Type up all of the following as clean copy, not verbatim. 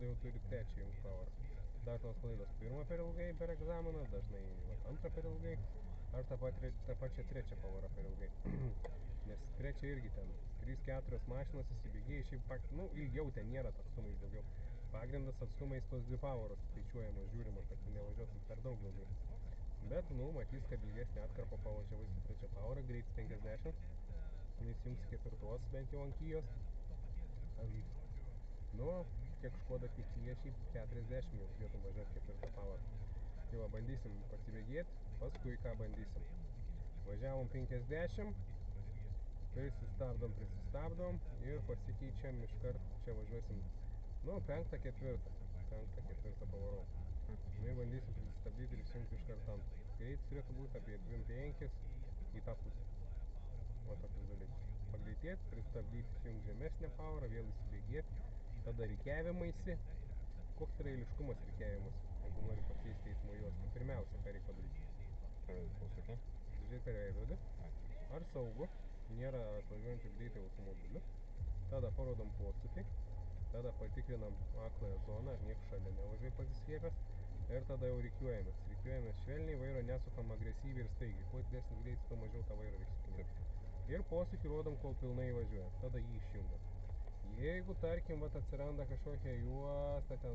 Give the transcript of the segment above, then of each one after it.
tada jau turi trečią įjungt pavarą. Dažnos klaidos pirmą per ilgai per egzaminą, dažnai antrą per ilgai, ar tą pačią trečią pavarą per ilgai. Nes trečia irgi ten 3-4 mašinos įsibėgėjai, šiaip ilgiau ten nėra atstumais daugiau. Pagrindas atstumais tos dvi pavaros skaičiuojamos, žiūrima, kad tu nevažiuotum per daug ilgai. Bet, matys, kad ilgesnį atkarpą pavažiavai su trečia pavara, greitis 50, nesijungs ketvirtos bent jau ant Kijos. Kiek Škoda Kija šiaip 40 jau turėtum važiuoti ketvirtą pavarą. Tai va, bandysim pasibėgėti, paskui ką bandysim. Važiavom 50, prisistabdom ir pasikeičiam iškart, čia važiuosim, 5-4 pavarom. Bandysim prisistabdyti ir įsijungti iškart antrą. Greitis turėtų būti apie 2,5 į tą pusę. O tokius dalykus. Pagreitėti, pristabdyti, įsijungti žemesnę pavarą, vėl įsibėgėti, tada rikiavimaisi. Koks yra eiliškumas rikiavimas, jeigu nori pakeisti eismo juostą? Pirmiausia, ką reikia padaryti? Žiūrėti per veidrodį. Ar saugu, nėra atvažiuojantį greitai automobiliu. Tada parodom posūkį, tada patikrinam akląją zoną, ar nieks šalia nevažiuoja pasislėpęs. Ir tada jau rikiuojamės. Rikiuojamės švelniai, vairo nesukam agresyviai ir staigiai. Kuo didesnis greitis, tuo mažiau tą vairą reiks sukinėti. Ir posūkį rodom, kol pilnai važiuoja. Tada jį išjungiam. Jeigu, tarkim, atsiranda kažkokia juosta, ten,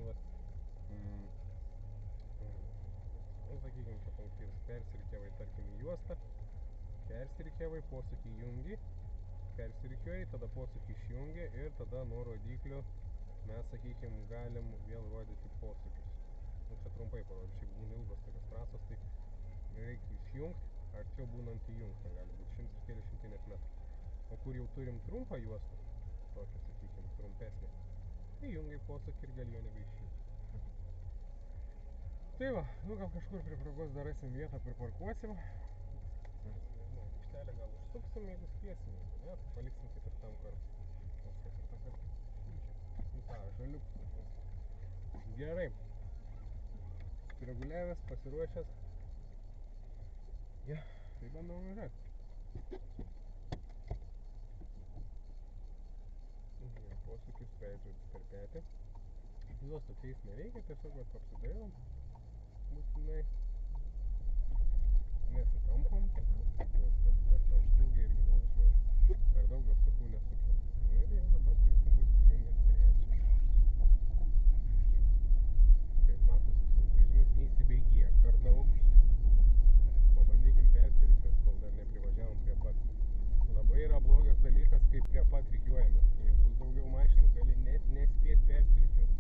sakykim, čia punktyras, persirikiavai, tarkim, į juostą, persirikiavai, posūkį jungi, persirikiuoji, tada posūkį išjungi ir tada nuo rodiklių mes, sakykim, galim vėl rodyti posūkius. Čia trumpai parodžiu, šiaip būna ilgos tokios trasos, tai reikia išjungti, arčiau būnant įjungti, gali būti 100 ir keli šimtinės metrų. O kur jau turim trumpą juostą, tokią, sakykim, trumpesnį, įjungai posūkį ir gali jo nebeišjungti. Tai va, gal kažkur prie progos dar rasim vietą, priparkuosim. Nežinau, aikštelę gal užsuksim, jeigu spėsim, jeigu ne, tai paliksim ketvirtam kartui. Žaliukus. Gerai. Reguliavęs, pasiruošęs. Ja, tai bandom važiuoti. Posūkis veidrodis per petį. Juostų keist nereikia, tiesiog apsidairom būtinai. Nesitampom, viskas per daug ilgai irgi nevažiuoja. Per daug apsukų nesukelia. Ir jau dabar turėtum būti įsijungęs trečią. Kaip matosi, sunkvežimis neįsibėgėja per daug. Pabandykim persirikiuoti, kol dar neprivažiavom prie pat. Labai yra blogas dalykas, kai prie pat rikiuojamės. Jeigu bus daugiau mašinų, gali net nespėti persirikiuoti.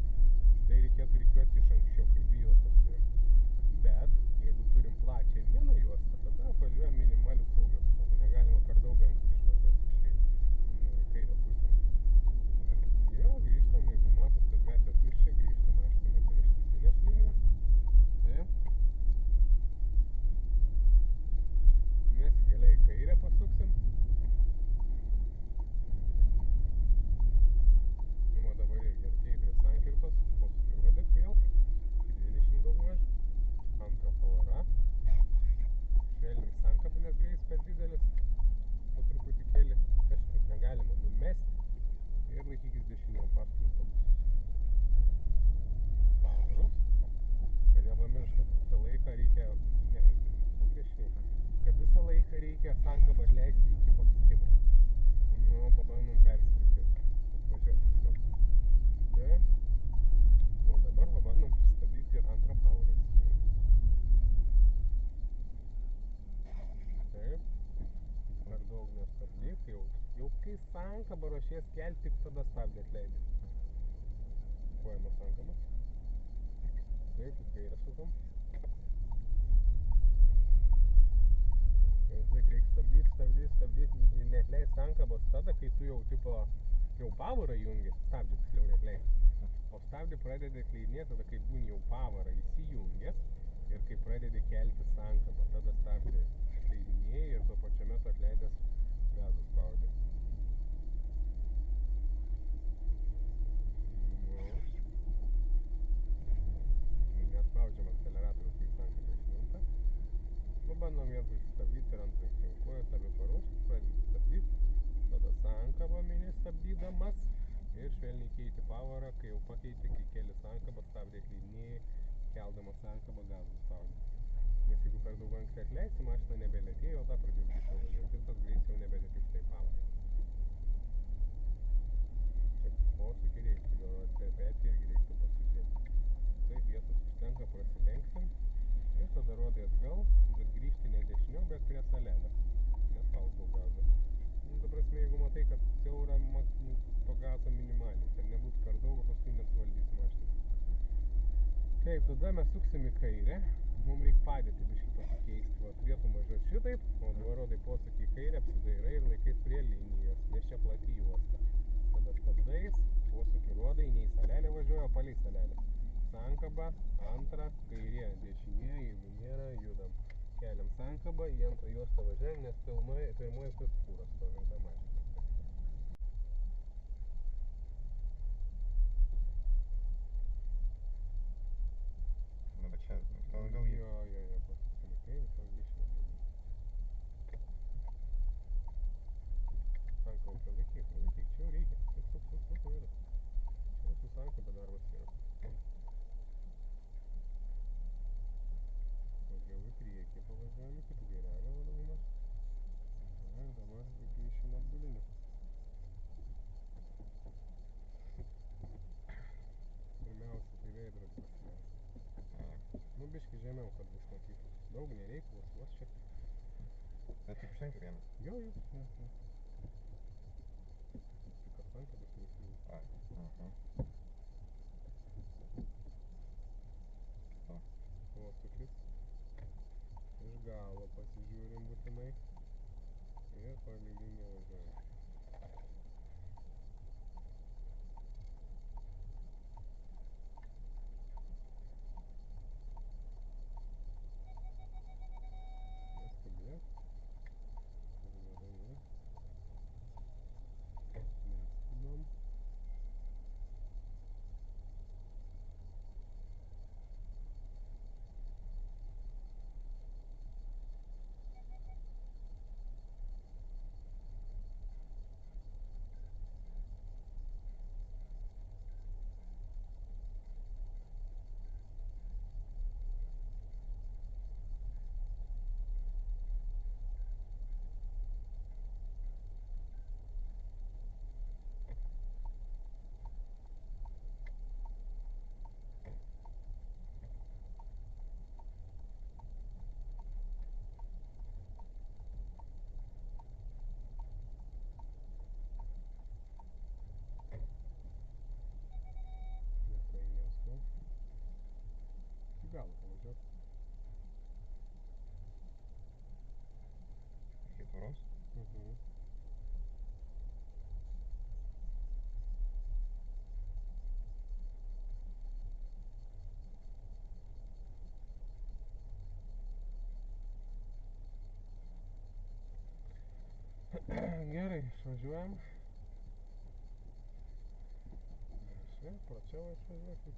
Tai reikėtų rikiuoti iš anksčiau, kai dvi juostas turim. Bet, jeigu turim plačią vieną juostą, tada važiuojam minimalių saugio atstumų. Negalima per daug anksti išvažiuoti į kairę pusę. Jo, grįžtam, jeigu matot, kad gatvė tuščia, grįžtam, aišku, ne per ištisinės linijas. Taip. Mes galiai į kairę pasuksim. Dabar irgi artėjai prie sankirtos, posūkį rodyk vėl, 20 daugmaž, antrą pavara, švelniai sankabą, nes greitis per didelis, po truputį keli, kažkaip negalima numesti ir laikykis dešiniam pastum autobusus. Pavarus, kad nepamiršt, kad visą laiką reikia, kad visą laiką reikia sankabą atleisti iki pasukimo. Pabandom persirikiuoti, važiuoti tiksliau. Taip. O dabar pabandom pristabdyti ir antrą pavarą įsijungti. Taip. Per daug nestabdyk, jau kai sankabą ruošies kelti, tik tada stabdį atleidai. Kuojama sankabą. Taip, į kairę sukam. Vis laik reikia stabdyti, neatleist sankabos tada, kai tu jau pavarą jungi, stabdį tiksliau neatleist. O stabdį pradedi atleidinėti tada, kai būni jau pavarą įsijungęs ir kai pradedi kelti sankabą, tada stabdį atleidinėjai ir tuo pačiu metu atleidęs gazą spaudį. Nespaudžiam akceleratoriaus, kai sankaba išminta. Bandom vėl prisistabdyti ir antrą įsijunkuoju, abi paruošti, pradedi stabdyti, tada sankaba mini stabdydamas Ir švelniai keiti pavarą, kai jau pakeiti, kai keli sankabą, stabdė atleidinėjai, keldamas sankabą gazą spaudė. Nes jeigu per daug anksti atleisi, mašina nebelėtėjo, o tą pradės greičiau važiuoti ir tas greitis jau nebetitiks tai pavarai. Čia posūkį reiktų, jo per petį irgi reiktų pasižiūrėti. Taip, vietos užtenka, prasilenksim ir tada rodai atgal, bet grįžti ne dešiniau, bet prie salelės. Nespausdau gazą. Ta prasme, jeigu matai, kad siaura to gazo minimaliai, kad nebūtų per daug, o paskui nesuvaldysi mašiną. Taip, tada mes suksim į kairę, mums reikia padėti biškį pasikeisti, va, turėtum važiuoti šitaip, o dabar rodai posūkį į kairę, apsidairai ir laikais prie linijos, nes čia plati juosta. Tada stabdais, posūkį rodai, ne į salelę važiuoja, o palei salelę. Sankaba, antrą, kairė, dešinė, jeigu nėra, judam. Keliam sankabą, į antrą juostą važiuojam, nes pirmoji fūra stovi tą mašiną. Nu, bet čia gal jį. Jo, pasuksim į kairę, savo grįžim atgal. Sankabą palaikyk, čia jau reikia. Suk, vaira. Čia su sankaba darbas yra. Daugiau į priekį pavažiuojam iki tų gairelio vadovimą. Ir dabar grįšim atgaliniu. Pirmiausia, tai veidrodį pasileisi. Nu, biškį žemiau, kad bus matytų. Daug nereikia, vos čia. Bet tik užtenka vieną. Jo. Tik kad sankabas neįsijungs. Ai. Posūkis. Iš galo pasižiūrim būtinai. Ir palei liniją važiuojam. Neskubėk. Ir gerai. Neskubam. Iki galo pavažiuok. Iki tvoros? Gerai, išvažiuojam. Čia, plačiau išvažiuokim.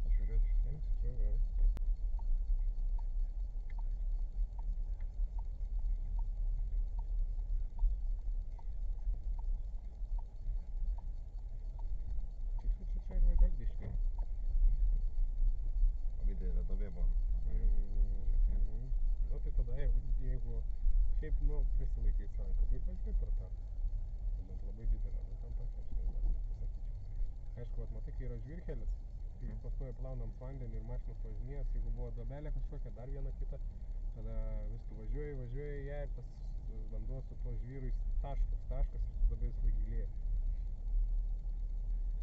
Išvažiuoti iš visiems? Gerai. Čia ir važiuok biškį. Labai didelė duobė buvo. Nu tai tada jeigu šiaip, nu, prisilaikai sankabai, važiuoji per tą. Bet labai didelė, nu ten tokia, aš dar nepasakyčiau. Aišku, vat matai, kai yra žvyrkelis, tai pastoja plaunam vandenį ir mašinos važinės, jeigu buvo duobelė kažkokia, dar viena kita, tada vis tu važiuoji ją ir tas vanduo su tuo žvyru taškas ir tada vis laik gilėja.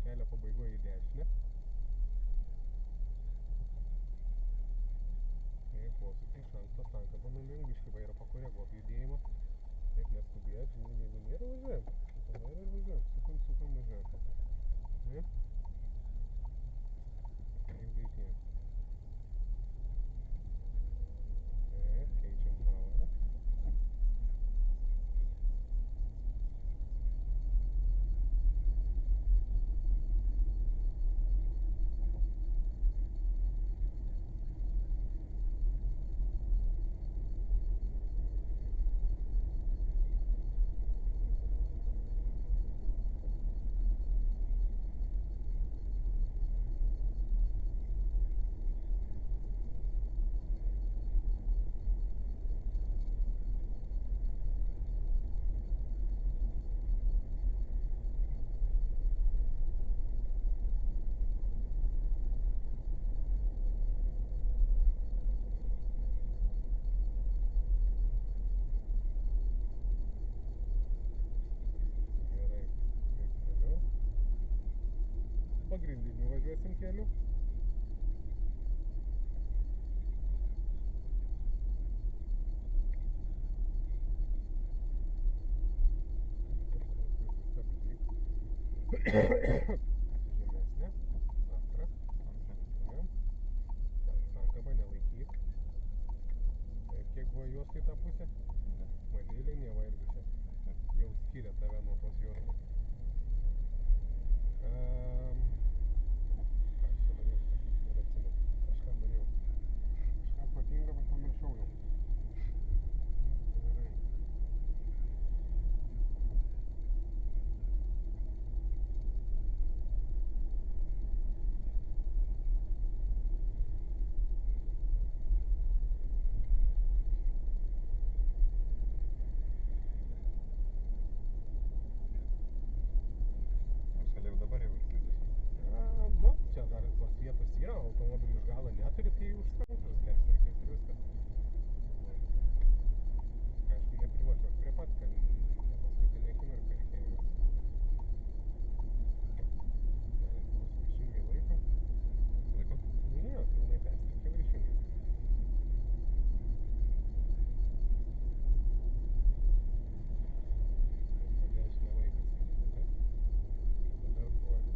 Kelio pabaigoje į dešinę. Ir posūkį iš anksto sankabą nulink, biškį vairą pakoreguok judėjimą. Taip, neskubėk, žiūrim, jeigu nėra, važiuojam. Sukam vairą ir važiuojam, sukam, važiuojam. Taip. Ir greitėjam. važiuosim keliu. Žemesnė. Antra. Taip. Ten sankaba nelaikyk. Taip, kiek buvo juostų į tą pusę? Matei liniją va irgi čia. Jau skiria tave nuo tos juostos. Ką čia norėjau sakyti, nebeatsimenu. Kažką norėjau. Kažką protingo, bet pamiršau jau. Gerai. Jau dabar jau išlydus. Nu, čia dar tos vietos yra, automobilių iš galo neturi, tai už sankryžos persirkės ir viskas. Aišku, neprivažiuok prie pat, kad ne paskutinė akimirka reikėjo juos. Gerai, bus išjungiai laiką. Laiku? Jo, pilnai perstrikiau ir išjungiai. Po dešinę laikas.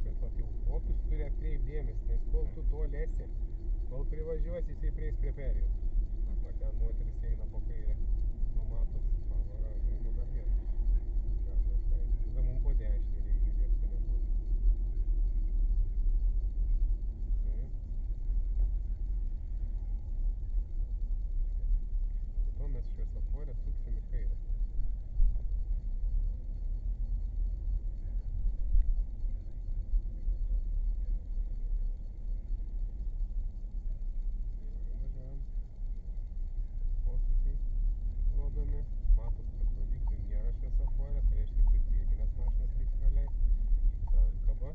Bet vat jau kokius turi atkreipti dėmesį, nes kol tu to lesi, kol privažiuosi, jisai prieis prie perėjos. Va ten moteris eina po kairę, numatos pavarą, jeigu dar nėra. Gazą atleidži. Tada mums po dešinę reikia žiūrėti, kad nebūtų. Taip. Po to mes šviesofore suksim į kairę. Rodomi, matos, kad rodiklių nėra šviesofore, tai reiškia, kad priekinės mašinos reiks praleisti. Sankaba.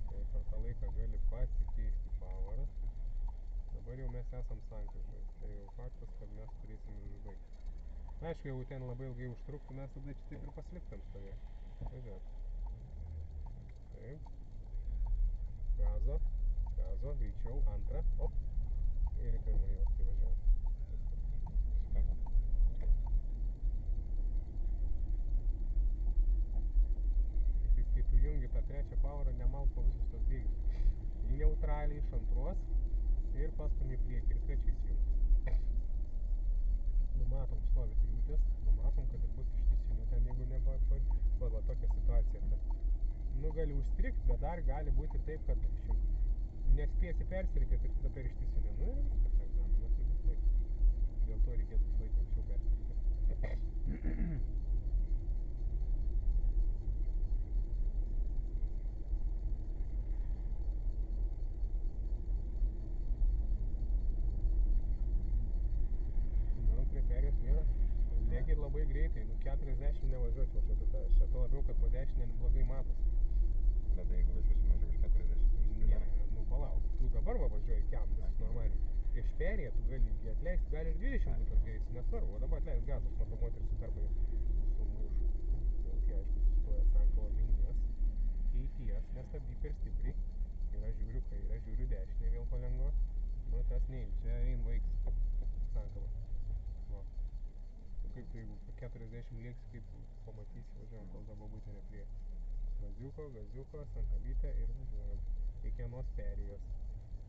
Tai per tą laiką gali pasikeisti pavarą. Dabar jau mes esam sankryžoje. Tai jau faktas, kad mes turėsim ir užbaigti. Aišku, jeigu ten labai ilgai užtruktų, mes tada čia taip ir pasiliktam stovėti. Važiuot. Taip. Gazo. Gazo, greičiau. Antrą. Op. Ir į pirmą juostą važiuojam. Kai tu jungi tą trečią pavarą, nemalk po visus tos bėgius. Į neutraliai iš antros ir pastum į priekį ir trečiai įsijungi. Numatom stovi kliūtis, numatom, kad ir bus ištisinių ten, jeigu ne va tokia situacija, kad nu gali užstrigt, bet dar gali būti ir taip, kad nespėsi persirikėti ir tada per ištisinę. Nu ir viskas, egzaminas nepasilaikys. Dėl to reikėtų visą laiką anksčiau persirikėti. Prie perėjos viena, lėkit labai greitai, 40 nevažiuočiau čia to labiau, kad po dešinę neblogai matosi. Bet jeigu važiuosim mažiau už 40, Ne, nu palauk, tu dabar va važiuoji kiam, viskas normaliai. Prieš perėją tu gali atleisti, gali ir 20 būtų atgeisi, nesvarbu, o dabar atleist gazas, matau moteris su tarpai sumaišo. Vilkai aišku sustoja sankavo minės, keities, nestabdyk per stipriai. Ir aš žiūriu kairę, žiūriu dešinę vėl palengva. Nu tas neim, čia ein vaiks sankava. Va. O kaip tu, jeigu 40 lieks, kaip pamatysi, važiuojam, kol dabar būti neprie. Gaziuko, sankabytę ir važiuojam. Iki vienos perėjos.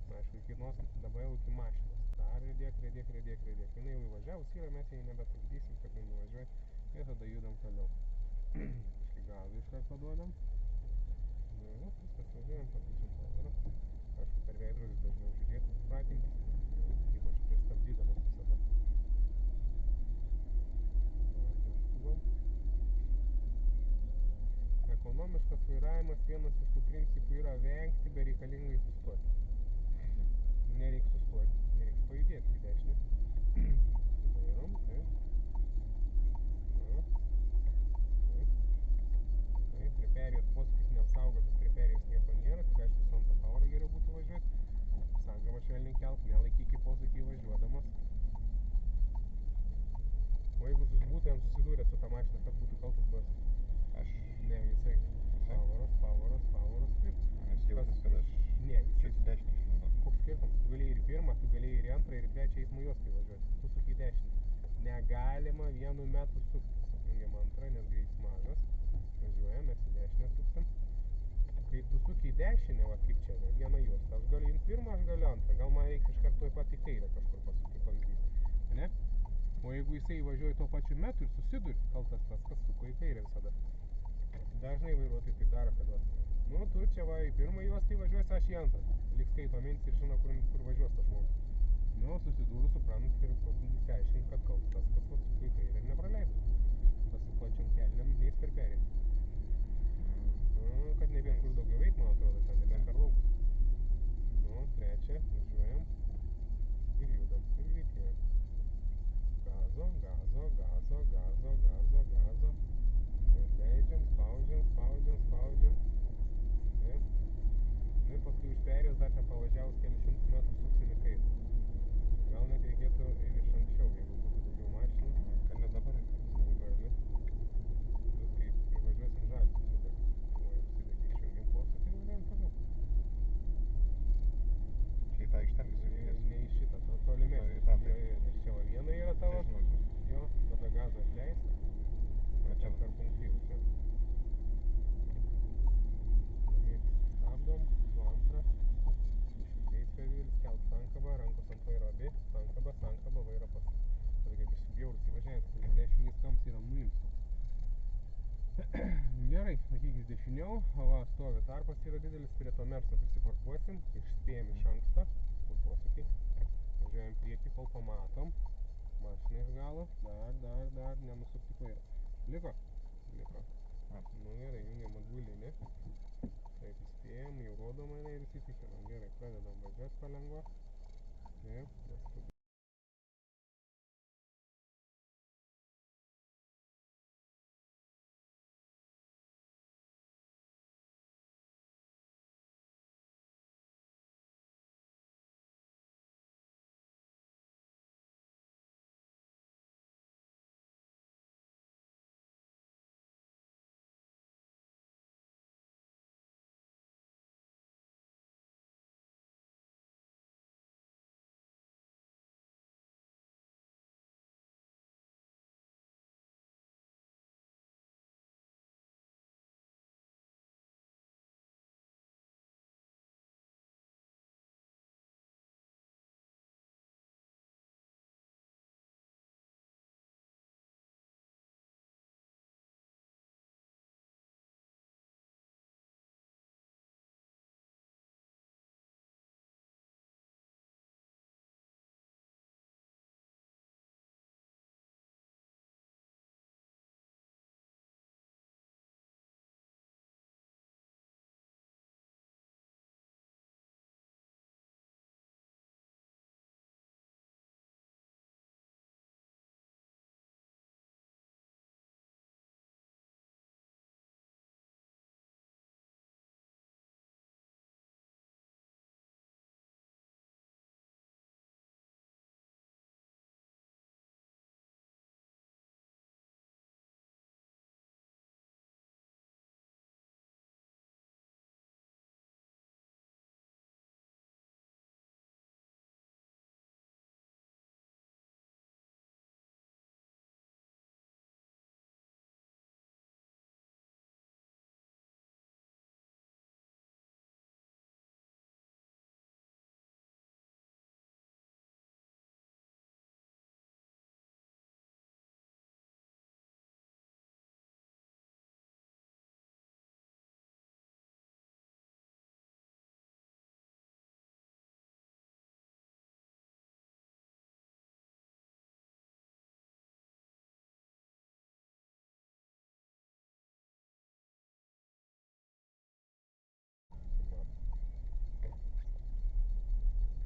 Aišku, iki vienos, dabar jau iki mašinos. Dar rėdėk. Jinai jau įvažiavus yra, mes jai nebetrukdysim, kad jinai nuvažiuoja. Ir tada judam toliau. Iškai gazą iš karto duodam. Nu, viskas, važiuojam, pakeičiam pavarą. Aišku, per veidrodį dažniau žiūrėti, pratintis. Ypač prieš stabdydamas visada. Neskubam. Ekonomiškas vairavimas vienas iš tų principų yra vengti bereikalingai sustoti. Nereiks sustoti, nereiks pajudėti į dešinę. Vairom, taip. Na, taip. Taip, prie perėjos posūkis neapsaugotas, prie perėjos nieko nėra, tik aišku, su antrą pavarą geriau būtų važiuoti. Sankabą švelniai kelk, nelaikyk į posūkį važiuodamas. O jeigu būtumėm susidūrę su tą mašiną, kas būtų kaltas buvęs? Aš. Ne, jisai. Pavaros, taip. Jis jautis, kad aš Ne, Čia į dešinę išnaudot. koks skirtumas? Tu galėjai ir į pirmą, tu galėjai ir į antrą, ir į trečią eismo juostą įvažiuoti. Tu suki į dešinę. Negalima vienu metu suktis. Jungiam antrą, nes greitis mažas. Važiuojam, mes į dešinę suksim. Kai tu suki į dešinę, va kaip čia, ne, vieną juostą, aš galiu imti pirmą, aš galiu antrą. Gal man reiks iš karto į pat į kairę kažkur pasukti pavyzdys. Ne? O jeigu jisai įvažiuoja tuo pačiu metu ir susiduri, kaltas tas, kas suko į kairę visada. Dažnai vairuotojai taip daro, kad va, nu tu čia va į pirmą juostą įvažiuosi, aš į antrą. Lyg skaito mintis ir žino, kur važiuos tas žmogus. Nu, susidūrus, suprant ir išsiaiškint, kad kaltas tas, kas va suko į kairę ir nepraleido. Tas su plačiom kelniam neis per perėjimą. Nu, kad nebėt kur daugiau veikt, man atrodo, ten nebent per laukus. Nu, trečia, važiuojam ir judam, ir greitėjam. Gazo, gazo, gazo, gazo, gazo, gazo. Ir leidžiam, spaudžiam, spaudžiam, spaudžiam. Taip. Nu ir paskui už perėjos dar ten pavažiavus kelius šimtus metrų suksim į kairę. Gal net reikėtų ir iš anksčiau, jeigu būtų daugiau mašinų. Kad ne dabar. Nu, gali. Plius kai privažiuosim žalius užsideg. Pirmoji užsideg, išjungiam posūkį ir važiuojam toliau. Čia į tą aikštelę sukties. Ne į šitą, tą tolimesnį. Į tą, taip. Jo, nes čia va viena yra tavo. Čia žinau. Jo, tada gazą atleist. Va čia. Per punktyvus, jo. Ramiai stabdom, su antra. Greitis per didelis, kelk sankabą, rankos ant vairo abi. Sankaba, vairą pas. Tada kaip išsibjaurus įvažiavęs, tai dešinys kamps yra nulims toks. Gerai, laikykis dešiniau, va, stovi tarpas yra didelis, prie to merso prisiparkuosim, išspėjam iš anksto, kur posūkiai, važiuojam priekį, kol pamatom, mašiną iš galo, dar, nenusukti vairą. Liko? Liko. Nu gerai, jungiam atbulinį, taip įspėjam, jau rodom mane ir įsitikinam, gerai, pradedam važiuoti palengva, taip, neskubėm.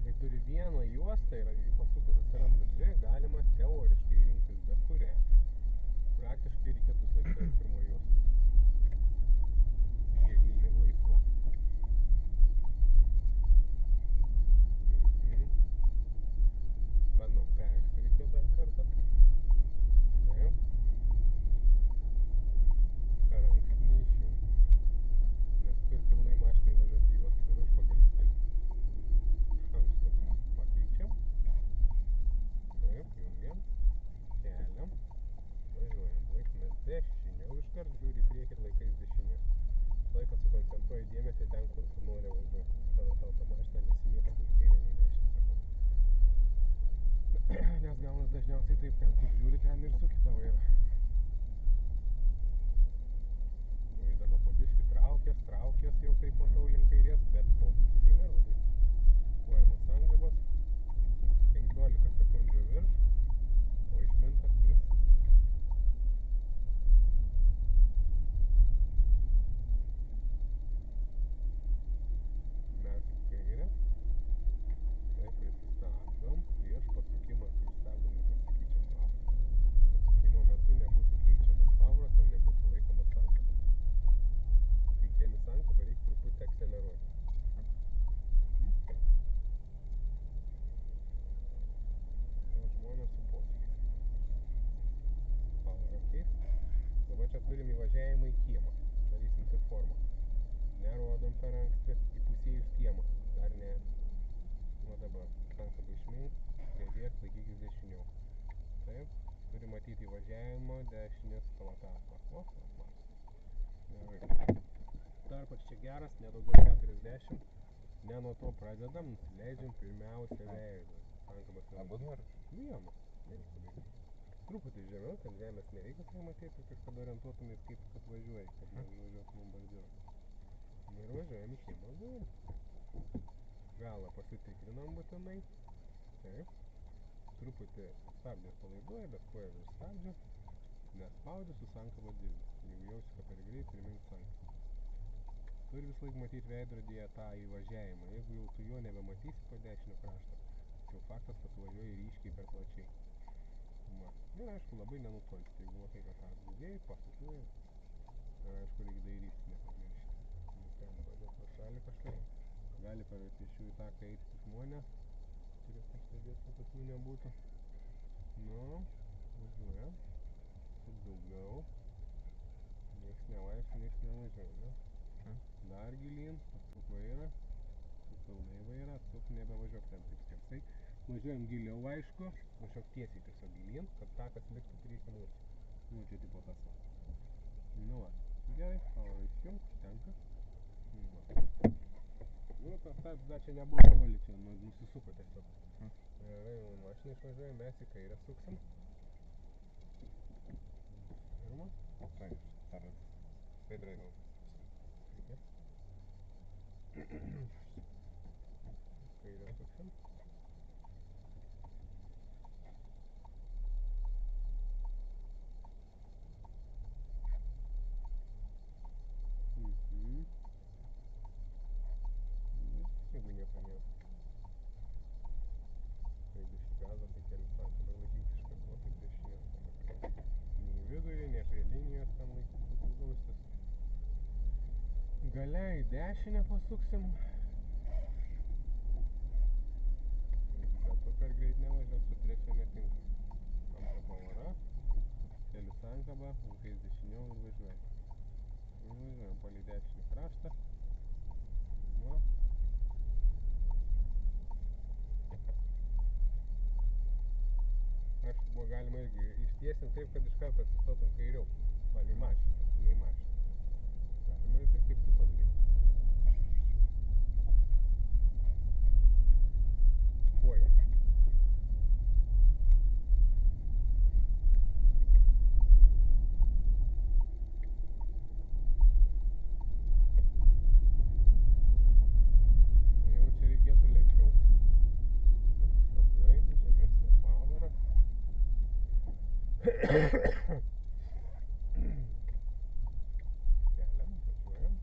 Kai turi vieną juostą ir pasukus atsiranda dvi, galima teoriškai rinktis bet kurią. Praktiškai reikėtų visąlaik stovėti pirmoje juostoje. Jeigu jinai laisva. Bandom persirikiuoti dar kartą. Taip. Per anksti neišjungi. Nes tu ir pilnai mašinai važiuoti į juostą, tada užpakalis velti. dažniausiai taip, ten kur žiūri, ten ir suki tą vairą. O dabar po biškį traukies, jau taip matau link kairės, bet posūkį tai nerodai. Kuojamas angabas, 15 sekundžių virš, o išmintas 3. Mes į kairę. Taip, prisistabdom. Prieš pasukimą prisistabdom ir pasikeičiam pavarą. Kad sukimo metu nebūtų keičiamas pavaras ir nebūtų laikomas sankabas. Kai keli sankabą, reikia truputį akceleruoti. O žmonės su posūkiais. Pavarą keist. Dabar čia turim įvažiavimą į kiemą. Darysim taip formą. Nerodom per anksti, įpusėjus kiemą. Dar ne. O dabar sankabą išmink, pridėk, laikykis dešiniau. Taip, turi matyti įvažiavimo dešinės tavo tarpą. O, matas. Gerai. Tarpas čia geras, nedaugiau 40. Ne nuo to pradedam, nusileidžiam pirmiausia veidą. Sankabas veidą. Abu dar? Vieną. Nereikia daryti. Truputį žemiau, ten žemės nereikia tai matyti, tik kad orientuotumės kaip kad važiuoji, kad nevažiuotumėm baldiru. Ir važiuojam į kiemą durų. Galą pasitikrinam būtinai. Taip. Truputį stabdės palaiduoja, bet koja virš stabdžio. Nespaudži, su sankaba dirbi. Jeigu jausi, kad per greit, primink sankabą. Turi vis laik matyti veidrodyje tą įvažiavimą. Jeigu jau tu jo nebematysi po dešinio krašto, tai jau faktas, kad tu važiuoji ryškiai per plačiai. Va. Ir aišku, labai nenutolsti. Jeigu matai, kad tą didėjai, pasukiuoji. Ir aišku, reikia dairytis, nepamiršti. Nes gali važiuoti pro šalį kažkas. Gali per pėsčiųjų taką eiti žmonės. Turės pastebėti, kad tokių nebūtų. Nu, važiuojam. Suk daugiau. Nieks nevaikšto, nieks nevažiuoja. Dar gilyn, pasuk vairą. Suk pilnai vairą, suk nebevažiuok ten taip skersai. Važiuojam giliau, aišku. Važiuok tiesiai tiesiog gilyn, kad takas liktų prieki mūsų. Nu, čia tipo tas va. Nu va. Gerai, pavarą įsijunk, užtenka. Nu, tas tarps dar čia nebuvo vali, čia nusisuko tiesiog. Gerai, mašiną išvažiuojam, mes į kairę suksim. Pirma. Taip, ar skaidrai gal. Kairę suksim. Jeigu nieko nėra. Jeigu iš gazo, tai keli sankabą laikyk iš karto, taip dešinės ten. Nei vidurį, nei prie linijos ten laikyk glaustis. Gale į dešinę pasuksim. Bet tu per greit nevažiuok, su trečia netinka. Antra pavara. Keli sankabą, laikais dešiniau ir važiuoji. Ir važiuojam palei dešinį kraštą. Va. Aišku, buvo galima irgi ištiesinti taip, kad iš karto atsistotum kairiau. Palei mašiną, nei mašiną. Galima ir taip, kaip tu padarai. Koja. Nu jau čia reikėtų lėčiau. Stabdai, žemesnė pavara. Keliam, važiuojam.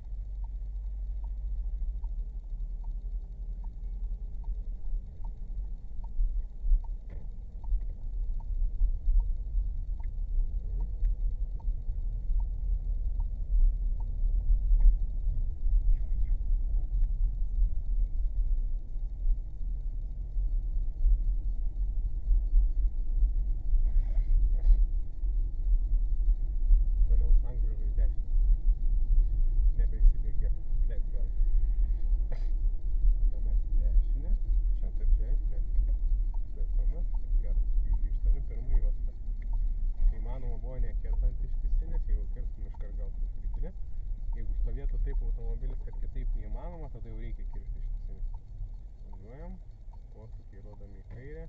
Toliau sankryža į dešinę. Nebeįsibėgėk. Leik gazą. Tada mes į dešinę. Čia taip. Čia, taip. Laikomės. Gerai. Grįžtame pirmą juostą. Įmanoma buvo nekertant ištisinės. Jeigu kirstum iškart gautum kritinę. Jeigu stovėtų taip automobilis, kad kitaip neįmanoma, tada jau reikia kirsti ištisinės. Važiuojam. Posūkiai rodami į kairę.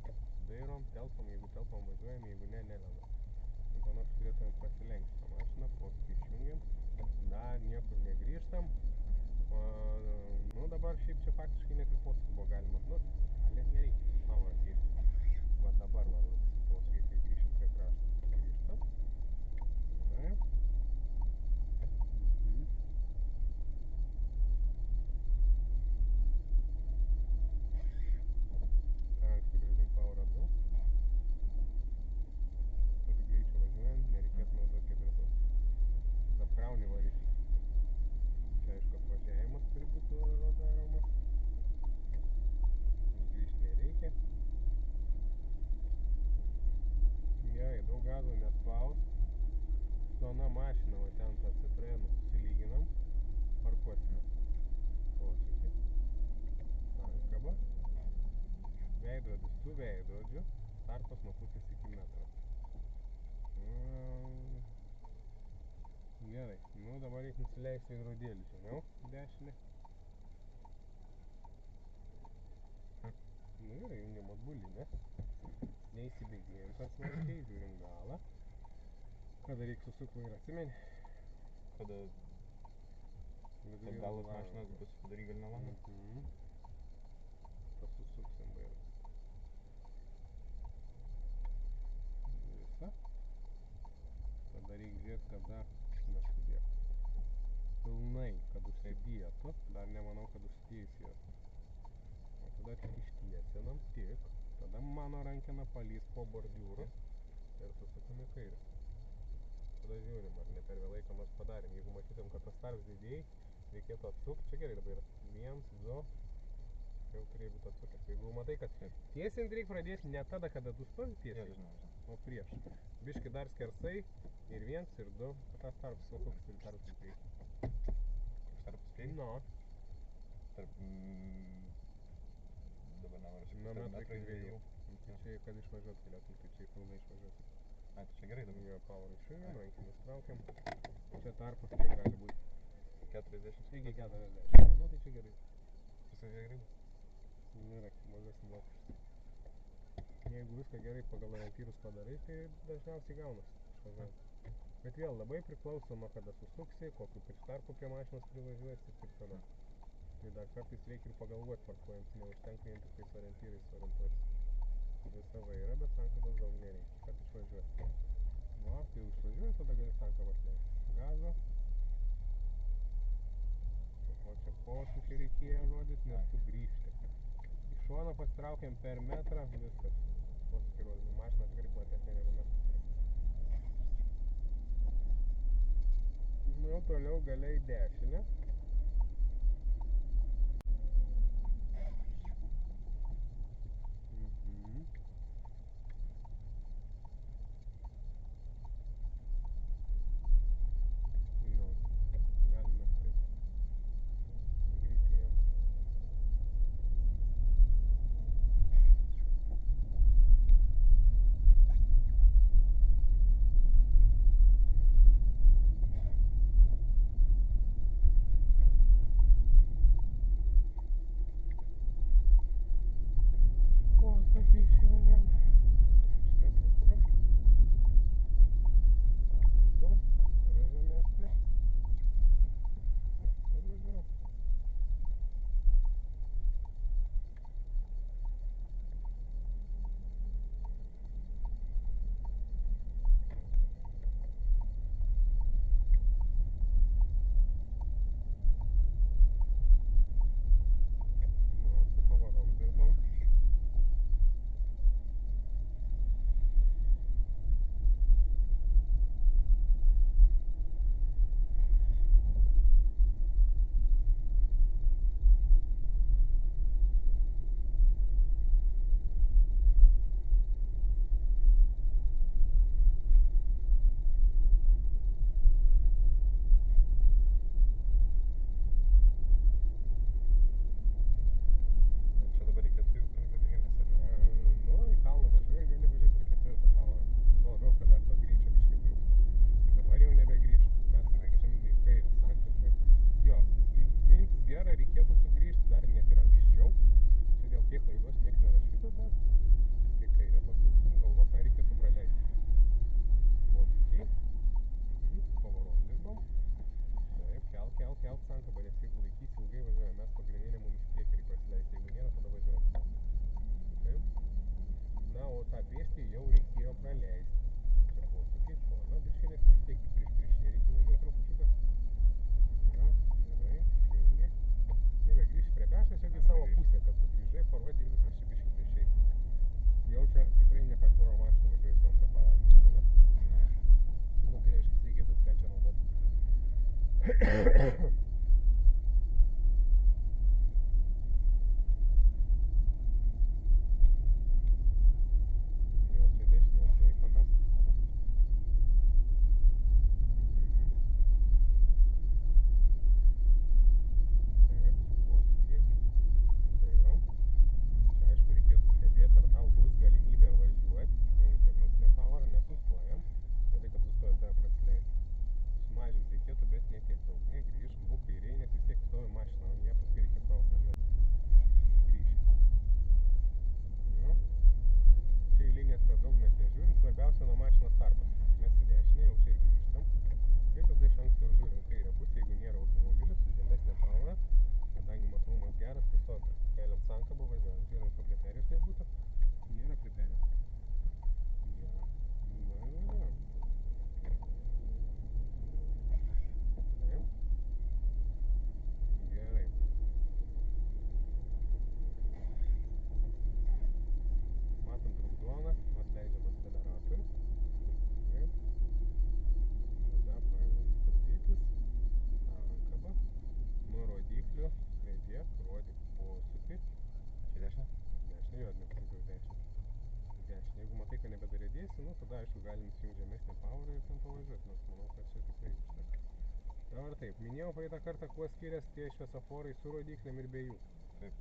dairom, telpam, jeigu telpam važiuojam, jeigu ne, nelendam. Panašu turėtumėm pasilenkti tą mašiną, posūkį išjungiam, dar niekur negrįžtam. Nu dabar šiaip čia faktiškai net ir posūkį buvo galima, nu, net nereikia pavarą keisti. Va dabar varosi posūkį, kai grįšim prie krašto. Grįžtam. Gerai. Anksti gražiai pavarą atgal. Tokiu greičiu važiuojant nereikės naudoti ketvirtos. Apkrauni variklį. Čia aišku apvažiavimas turi būti daromas. Grįžti nereikia. Gerai, daug gazo nespaus. Su ana mašina, va ten tą Citroenų susilyginam. Parkuosime. Posūkį. Sankaba. Veidrodis su veidrodžiu. Tarpas nuo pusės iki metro. Gerai, nu dabar reikia nusileisti veidrodėlį žemiau, dešinę. Nu gerai, jungiam atbulinę. Neįsibėgėjom per smarkiai, žiūrim galą. Kada reikia susukti vairą, atsimeni? Kada galas mašinos bus vidury galinio lango? Pasusuksim vairą. Visą. Tada reikia žiūrėti, kada neskubėt. Pilnai, kad užsidėtų. Dar nemanau, kad užsidėjus. O tada tik ištiesinam, tik. Tada mano rankena palys po bordiūrų ir susukam į kairę. Tada žiūrim, ar ne per vėlai ką nors padarėm. Jeigu matytum, kad tas tarps didėjai, reikėtų atsukti. Čia gerai dabar yra 1, 2. Jau turėjai būti atsukęs. Jeigu matai, kad tiesint reikia pradėti ne tada, kada tu stovi tiesiai, o prieš. Biški dar skersai ir 1, ir 2. Tas tarpas, o koks turi tarpas į priekį? Tarpas priekį? No. Tarp... Dabar nenoriu sakyti, nuo tarp metro iki 2. Tai čia, kad išvažiuot galėtum, tai čia pilnai išvažiuoti. Ai, tai čia gerai dabar? Jo, pavarą išjungiam, rankinės traukiam. Čia tarpas kiek gali būti? 40. Iki 40. Nu, tai čia gerai. Viskas gerai bus? Gerai, mažesnį mokesčius. Jeigu viską gerai pagal orientyrus padarai, tai dažniausiai gaunasi išvažiuojant. Bet vėl labai priklauso nuo kada susuksi, kokiu tarpu prie mašinos privažiuosi ir taip toliau. Tai dar kartais reikia ir pagalvoti parkuojant, neužtenka vien tik tais orientyrais orientuotis. Visą vairą, bet sankabos daug nereikia, kad išvažiuoti. Va, kai jau išvažiuoji, tada gali sankabas leisti. Gazo. O čia posūkį reikėjo rodyti, nes tu grįžti. Iš šono pasitraukiam per metrą, viskas. Posūkį rodyti. Mašina tikrai platesnė negu mes. Nu, toliau galiai dešinę. pėstį jau reikėjo praleisti. Čia posūkiai, šoną, biškį, nes vis tiek prieš nereikia važiuoti trupučiuką. Jo, gerai, išjungi. Nebegrįžti prie ką, aš tiesiog į savo pusę, kad tu grįžai, paruoti ir viskas čia biškį prieš eis. Jau čia tikrai ne per porą mašinų važiuoji su antrą pavarą, ne? Nu, tai reiškia, reikėtų trečią naudoti. Jo, čia dešinės laikomės. Taip, su posūkiais. Dairom. Čia aišku reikėtų stebėti, ar tau bus galimybė važiuoti. Jau žemesnė pavarą, nesustojam. Tai, kad sustoja tave prasileisti. Sumažinti reikėtų, bet ne tiek daug. Negrįžk, būk kairiai, nes vis tiek stovi mašina, o ne paskui reikia tavo važiuoti. Grįžti. Jo. Čia į linijas per daug mes nežiūrim, svarbiausia nuo mašinos tarpas. Mes į dešinę, jau čia ir grįžtam. Ir tada iš anksto jau žiūrim kairę pusę, jeigu nėra automobilis su žemesnė pavarą. Kadangi matomumas geras, tai sodra. Keliam sankabą, važiuojam. Žiūrim, kad prie perės nebūtų. Nėra prie perės. Gerai. Na ir važiuojam. Taip. Gerai. Matom raudoną, atleidžiam akceleratorių. Taip. Tada pradedam stabdytis. Sankaba. Nuo rodiklių pridėk, rodyk posūkį. Čia dešinė? Dešinė, jo, nepridėjau dešinė. Dešinė. Jeigu matai, kad nebedarėdėsi, nu tada aišku galim įsijungti žemesnę pavarą ir ten pavažiuoti, nes manau, kad čia tikrai užteks. Dabar taip, minėjau praeitą kartą, kuo skiriasi tie šviesoforai su rodiklėm ir be jų. Taip.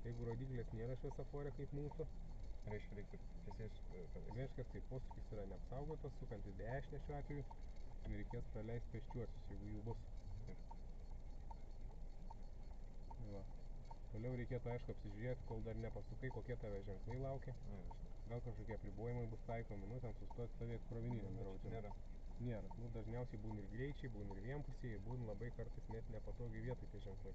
Jeigu rodiklės nėra šviesoforė kaip mūsų, Reiškia, reikia tiesiais... reiškia, tai posūkis yra neapsaugotas, sukant į dešinę šiuo atveju, reikės praleisti pėsčiuosius, jeigu jų bus. Taip. Va. Toliau reikėtų aišku apsižiūrėti, kol dar nepasukai, kokie tave ženklai laukia. Gal kažkokie apribojimai bus taikomi, nu ten sustoti stovėti krovininiam draudžiam. Nėra. Nėra. Nu, dažniausiai būna ir greičiai, būna ir vienpusiai, būna labai kartais net nepatogiai vietai tie ženklai.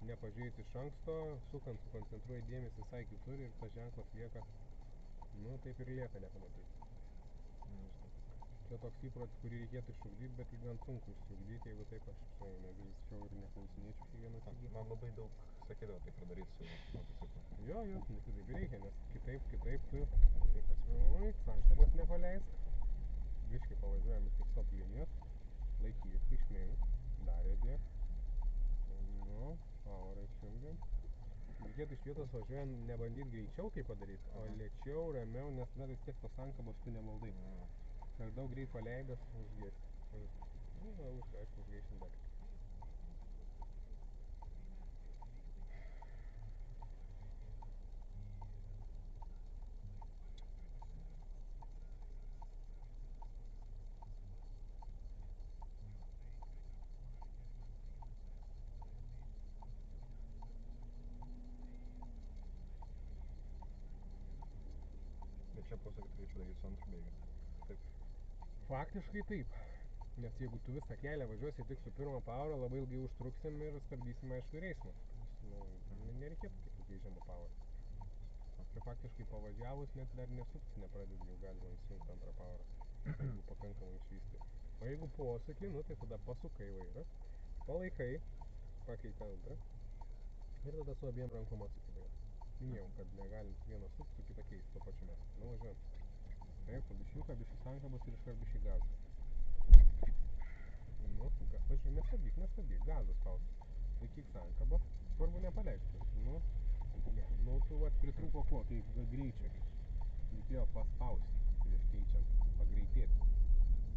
Nepažiūrėjus iš anksto, sukant, sukoncentruoji dėmesį visai kitur ir tas ženklas lieka, nu taip ir lieka nepamatyti. Čia toks įprotis, kurį reikėtų išugdyti, bet jį gan sunku išsiugdyti, jeigu taip aš nevilsčiau ir neklausinėčiau kiekvieną sykį. Man labai daug sakydavo taip padaryti su motociklu. Jo, nu tai taip reikia, nes kitaip tu atsiprašau, sankabos nepaleisk. Biškai pavažiuojam iki stop linijos, laikyk, išmink, dar įdėk. Nu, pavarą išjungiam. Reikėtų iš vietos važiuojant nebandyti greičiau tai padaryti, o lėčiau, ramiau, nes dar vis tiek tos sankabos tu nevaldai. Per daug greit paleidęs užgėsi. Nu, aišku, užgėsim dar. Bet čia posūkį turėčiau daryti su antru bėgiu. Taip. Faktiškai taip. Nes jeigu tu visą kelią važiuosi tik su pirmą pavarą, labai ilgai užtruksim ir stabdysim aišku ir eismą. Nereikėtų taip ilgai žemą pavarą. Čia faktiškai pavažiavus net dar nesukti nepradedi, jau galima įsijungti antrą pavarą. Jeigu pakankamai išvysti. O jeigu posūkį, nu tai tada pasukai vairą, palaikai, pakeiti antrą ir tada su abiem rankom atsuki vairą. Minėjau, kad negalim vieną sukti, su kitą keisti tuo pačiu metu. Nu, važiuojam. Taip, pabiškiuką, biškį sankabos ir iškart biškį gazą. Nu, važiuoju, nestabdyk, gazą spausk. Laikyk sankabą, svarbu nepaleistų. Nu, ne, nu tu vat pritrūko ko, tai greičio. Reikėjo paspausti prieš keičiant, pagreitėti.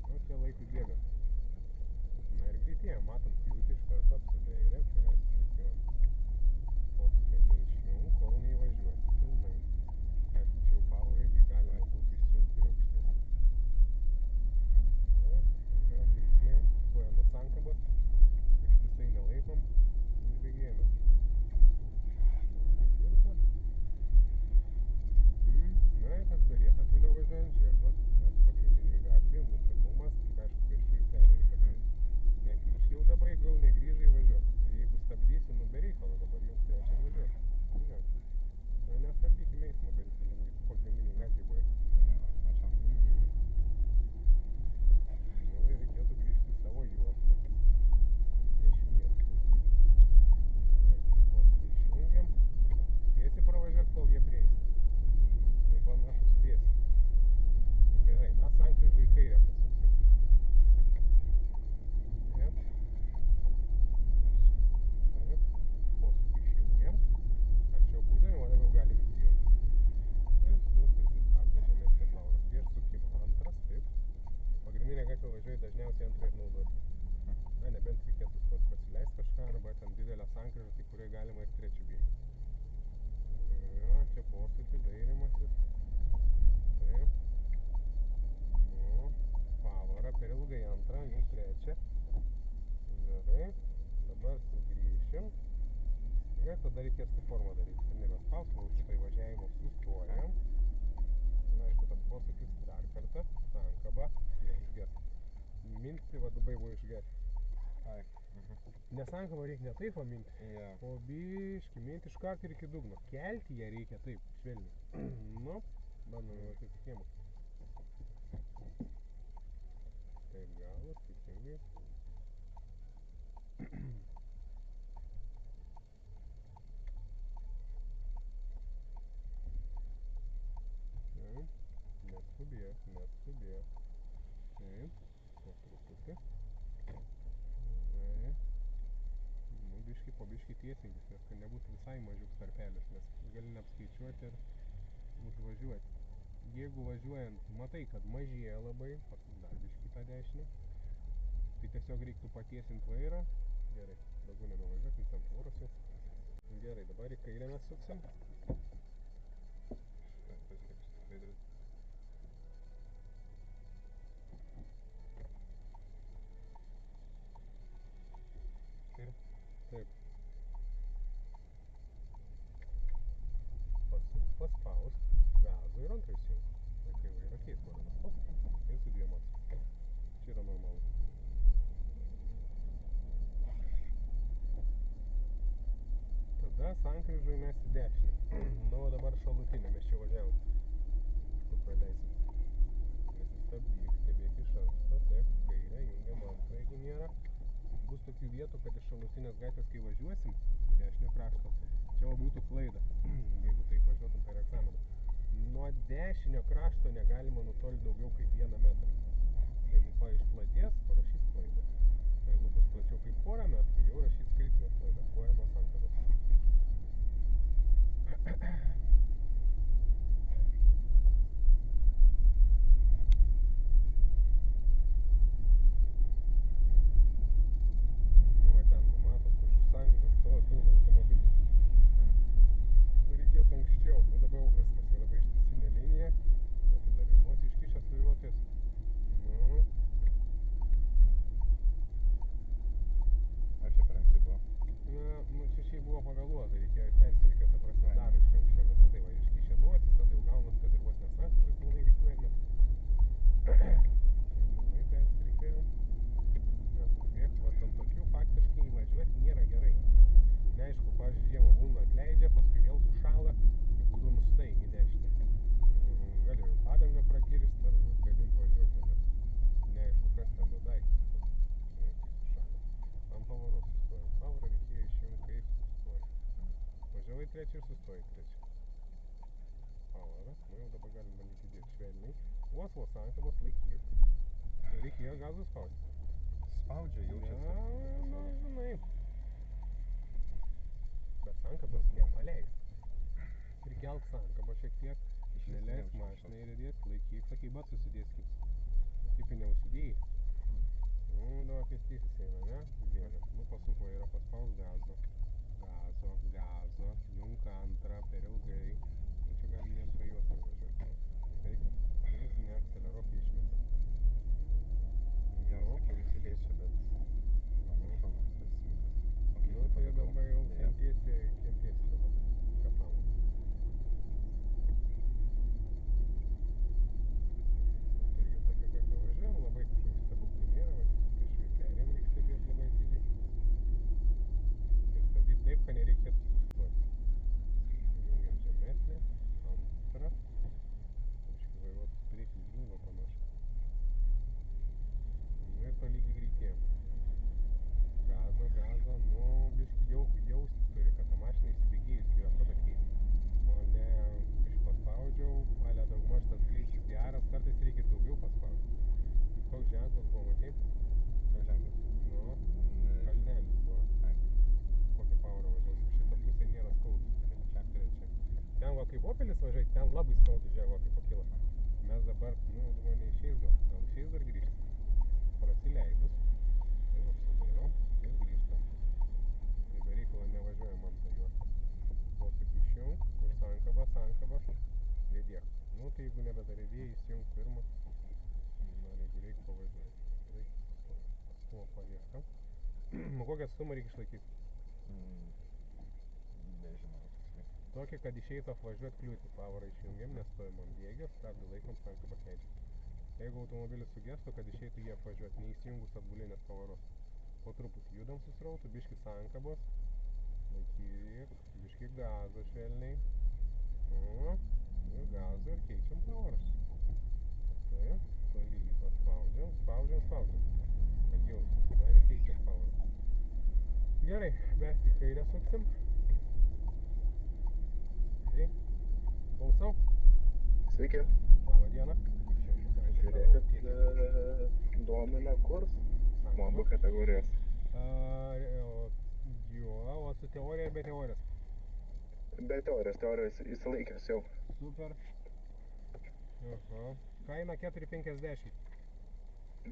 Nu, čia laikui bėgant. Na ir greitėja, matant kliūtį iš karto apsidairę, tai reikėjo posūkio neišjung, kol neįvažiuosi pilnai. Aišku, čia jau pavarą irgi galima būtų įsijungti ir aukštesnį. Na, važiuojam, greitėjam, koja nuo sankabos, ištisai nelaikom ir bėgėjame. Ketvirtą. Na, kas belieka toliau važiuojant, žiūrėk, vat, pagrindiniai gatvėje, mūsų pirmumas, tik aišku, pėsčiųjų perėjai. Negrįžk jau dabar, gal negrįžai važiuok. Jeigu stabdysi, nu be reikalo dabar jung trečią ir važiuok. Na, nestabdykime. važiuoji dažniausiai antrą ir naudoti. Na, nebent reikės sustoti pasileisti kažką, arba ten didelę sankryžą, tai kuriai galima ir trečią bėgį. Jo, čia posūkį, dairimasis. Taip. Nu, pavarą per ilgai antrą, jums trečią. Gerai. Dabar sugrįšim. Ir tada reikės tą formą daryti. Sandėlės spaust, už šitą įvažiavimo sustojam. Na, aišku, tas posūkis dar kartą. Sankaba. Neužgės. Minti, va dabar buvo išgės. Ai. Nes sankabą reikia ne taip minti, Yeah. o biški minti iš karto ir iki dugno. Kelti ją reikia taip, švelniai. Nu, bandom jau taip schemą. Taip, galas, teisingai. Neskubėk, neskubėk. Taip, po truputį. Gerai. Nu, biški po biški tiesinkis, nes kad nebūtų visai mažiuks tarpelis, nes gali neapskaičiuoti ir užvažiuoti. Jeigu važiuojant matai, kad mažėja labai, dar biški tą dešinę, tai tiesiog reiktų patiesinti vairą. Gerai, daugiau nebevažiuokim, ten tvoros jau. Gerai, dabar į kairę mes suksim. Taip. Paspaust gazo ir antrą įsijungt. Vaikai vairą keist va dabar. Hop. Ir su dviem atsuk. Čia yra normalu. Tada sankryžoj mes į dešinę. Nu, o dabar šalutinę mes čia važiavom. Kur praleisim. Nesistabdyk, stebėk iš anksto. Taip, kairę, jungiam antrą, jeigu nėra. Bus tokių vietų, kad iš šalutinės gatvės, kai važiuosim į dešinę krašto, čia va būtų klaida, jeigu taip važiuotum per egzaminą. Nuo dešinio krašto negalima nutolti daugiau kaip 1 metrą. Jeigu išplatės, parašys klaidą. Jeigu bus plačiau kaip 1 metrų, jau rašys kritinę klaidą. Koja nuo sankabos. Anksčiau, nu dabar jau viskas, jau dabar ištisinė linija, atidavimus iškišęs vairuotojas. Nu. Ar čia per anksti buvo? Na, nu čia šiai buvo pavėluota, reikėjo persirikioti, ta prasme, dar iš anksčiau, nes tai va, iškišę nuosis, tada jau gaunas, kad ir vos nesankryžą pilnai rikiuojame. Pilnai persirikiuojam. Neskubėk, va ant tokių faktiškai važiuoti nėra gerai. Neaišku, pavyzdžiui, žiemą būna atleidžia, paskui vėl sušala, jeigu rumstai į dešinę. Gali ir padangą prakirsti ar gadinti važiuoklę, bet neaišku, kas ten dadaiktas, žinai, kai sušalė. Ant pavaros sustojam. Pavarą reikėjo išjungti, kai sustojai. Važiavai trečią ir sustojai trečią. Pavarą, nu jau dabar galim bandyti įdėti švelniai. Vos sankabos laikyk. Reikėjo gazą spausti. Spaudžia, jaučiasi. Na, žinai. Bet sankabos nepaleist. Prikelk sankabą šiek tiek, neleisk mašinai riedėt, laikyk, sakai, bat susidėskit. Tipi neužsidėjai. Nu, dabar pėstysis eina, ne? Bėga. Nu, pasuk vairą, paspaus gazo. Gazo, junk antrą, per ilgai. Nu, čia gali ne pro juos važiuoti. Taip, neakceleruok išmintą. Jo, sakiau, įsidėsiu, bet... Nu, tai dabar jau kentiesi dabar šią pamoką. Irgi tokia gatvė važiuojam, labai kažkokių stebuklų nėra, va tik su pėsčiųjų perėjom reikia stebėti labai atidžiai. Ir stabdyti taip, kad nereikėtų sustoti. Jungiam žemesnę, antrą. Aiškiai vairuotas priekis griūva panašu. Nu ir tolygiai greitėjom. Gazo, nu, biški jausti turi, kad ta mašina įsibėgėjus yra tada keisti. O ne, biški paspaudžiau, ale daugmaž tas greitis geras, kartais reikia ir daugiau paspausti. Koks ženklas buvo, matei? Koks ženklas? Nu, kalnelis buvo. Kokią pavarą važiuosim. Šitą pusę nėra skaudus. Trečia. Ten va, kaip Opelis važiuoji, ten labai skaudus, žiūrėk, va, kaip pakilo. Mes dabar, nu, buvo neišeis gal išeis dar grįžti. Nu, tai jeigu nebedarėdėjai, įsijung pirmą. Dar jeigu reikia pavažiuoti. Reikia atstumą paliekam. O kokią atstumą reikia išlaikyti? Nežinau tiksliai. Tokį, kad išeitų apvažiuoti kliūtį. Pavarą išjungiam, nestojam ant bėgio, stabdį laikom, ranką pakeičiam. Jeigu automobilis sugestų, kad išeitų jį apvažiuoti, neįsijungus atbulinės pavaros. Po truputį judam su srautu, biški sankabos. Laikyk, biški gazo švelniai. Ir gazą ir keičiam pavarą. Taip, tolygiai paspaudžiam, spaudžiam. Kad jaustųsi. Na ir keičiam pavarą. Gerai, mes į kairę suksim. Gerai. Klausau. Sveiki. Labą dieną. Žiūrėkit, domina kurs mobų kategorijos. Jo, o su teorija ar be teorijos? Be teorijos įsilaikęs jau. Super. Aha. Kaina 4,50.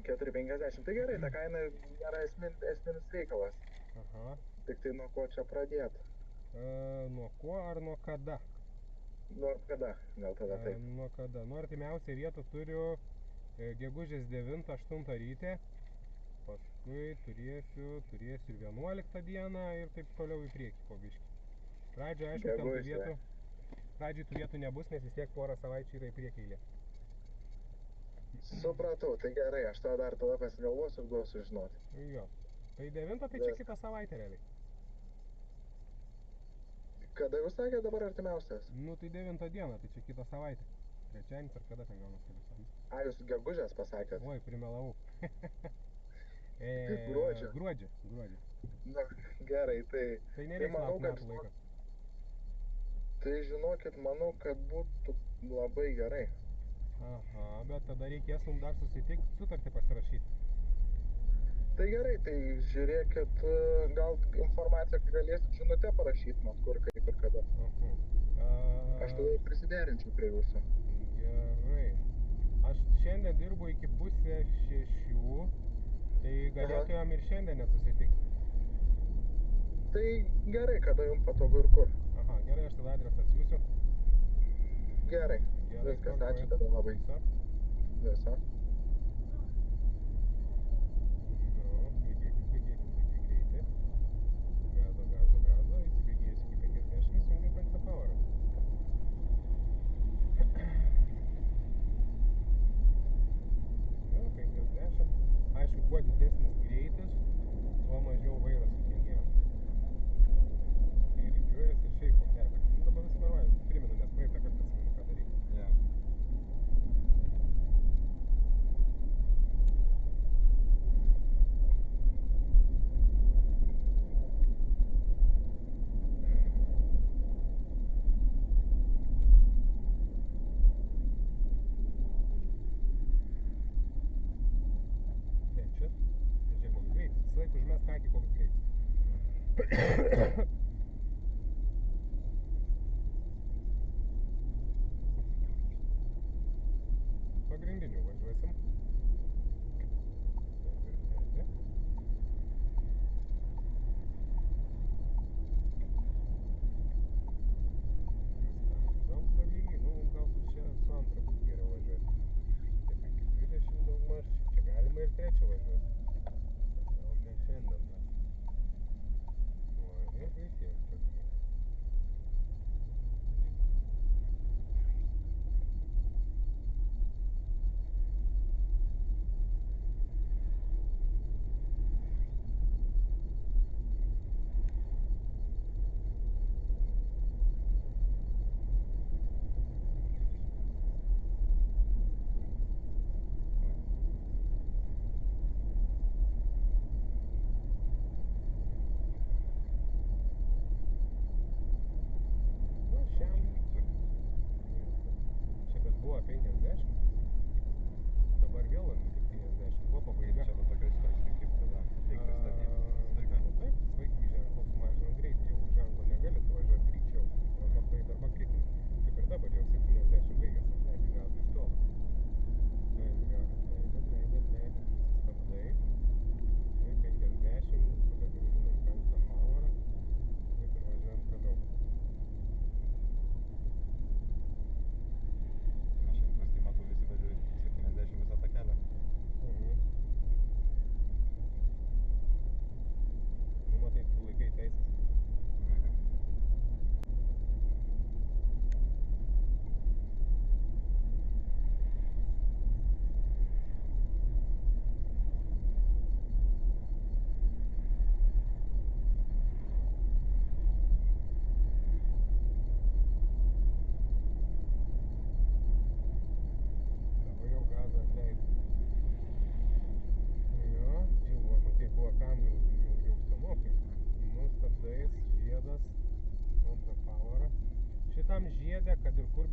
4,50. Tai gerai, ta kaina nėra esminis reikalas. Aha. Tik tai nuo ko čia pradėti? Nuo ko ar nuo kada? Nuo kada? Gal tada taip. Nuo kada? Nuo artimiausią vietą turiu gegužės 9-8 ryte. Paskui turėsiu ir 11 dieną ir taip toliau į priekį po biškį. Pradžioje, aišku, ten tų vietų. Pradžiai tų vietų nebus, nes vis tiek porą savaičių yra į priekį eilė. Supratau, tai gerai, aš tada pasigalvosiu ir duosiu žinoti. Jo. Tai 9, tai čia kitą savaitę realiai. Kada jūs sakėte dabar artimiausias? Nu, tai 9 dieną, tai čia kitą savaitę. Trečiadienis ar kada ten gaunas kelias. Jūs gegužės pasakėt? Oi, primelavau. Gruodžio. Gruodžio. Na, gerai, tai nereiks manau, laukti metų laiką. Tai žinokit, manau, kad būtų labai gerai. Aha, bet tada reikės mums dar susitikti, sutartį pasirašyti. Tai gerai, tai žiūrėkit, gal informaciją, kai galėsit žinutę parašyti man, kur, kaip ir kada. Aš tada prisiderinčiau prie jūsų. Gerai. Aš šiandien dirbu iki 5:30, tai galėtumėm ir šiandien nesusitikti. Tai gerai, kada jums patogu ir kur. Aha, gerai, aš tada adresą atsiųsiu. Gerai, viskas, ačiū tada labai. Viso. Gazo, įsibėgėjus iki 50, įsijungia 5 pavarą. Jo, 50. Aišku, kuo didesnis greitis, tuo mažiau vairas sukinėja. Tai lygiuojas ir šiaip po kelio. Dabar nusimeruoju, primenu, nes praeitą kartą atsimenu, ką daryti. Užmes kakį, koks greitis. Pagrindiniu važiuosim. Stabdom tolygiai, nu gal čia su antrą bus geriau važiuoti. Taip iki 20 daugmaž, čia galima ir trečią važiuoti. Gal ne šiandien dar. Ir greitėjom tolygiai.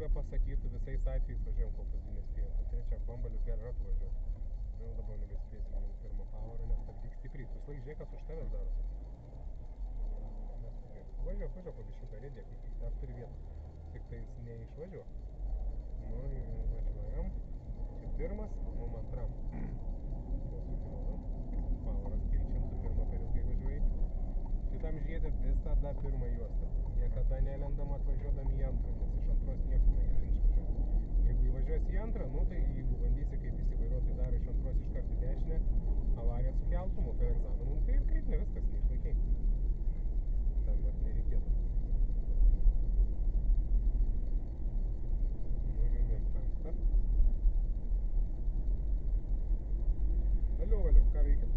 be pasakytų, visais atvejais važiuojam, kol tas nespėjom. O trečia, bambalis gali ratų važiuoti. Vėl dabar nebespėsim, jau pirmą pavarą, nes stabdyk stipriai. Tu vis laik žiūrėk, kas už tavęs darosi. Važiuok po biščiuką, rėdėk, dar turi vietą. Tik tai neišvažiuok. Nu, važiuojam. Čia pirmas, mum antram. Pavaras keičiam, tu pirmą per ilgai važiuoji. Šitam žiedė visada pirmą juostą. Niekada nelendam atvažiuodami į antrą, nes iš antros niekur negalim išvažiuoti. Jeigu įvažiuosi į antrą, nu tai jeigu bandysi, kaip visi vairuotojai daro iš antros iškart į dešinę, avariją sukeltum, o per egzaminų, tai ir kaip ne viskas, neišlaikiai. Ten vat nereikėtų. Nujungiam penktą. Valiau, ką veikia?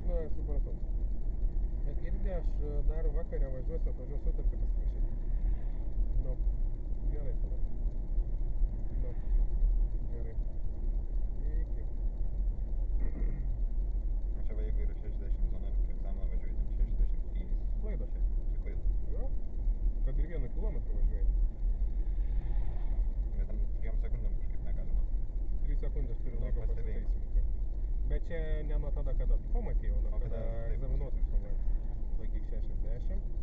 Na, supratau. Bet girdė, aš dar vakarę važiuosiu, atvažiuosiu sutartį pasirašyti. Nu, gerai tada. Nu, gerai. Iki. Čia va, jeigu yra 60 zona ir prie egzamino važiuoji ten 63. Klaida. Čia klaida. Jo. Kad ir 1 kilometrų važiuoji. Bet ten 3 sekundėm kažkaip negalima. 3 sekundės turi laiko pasitaisymui. Bet čia ne nuo tada, kada tu pamatėjau, nuo kada egzaminuotis pamatė. Laikyk 60.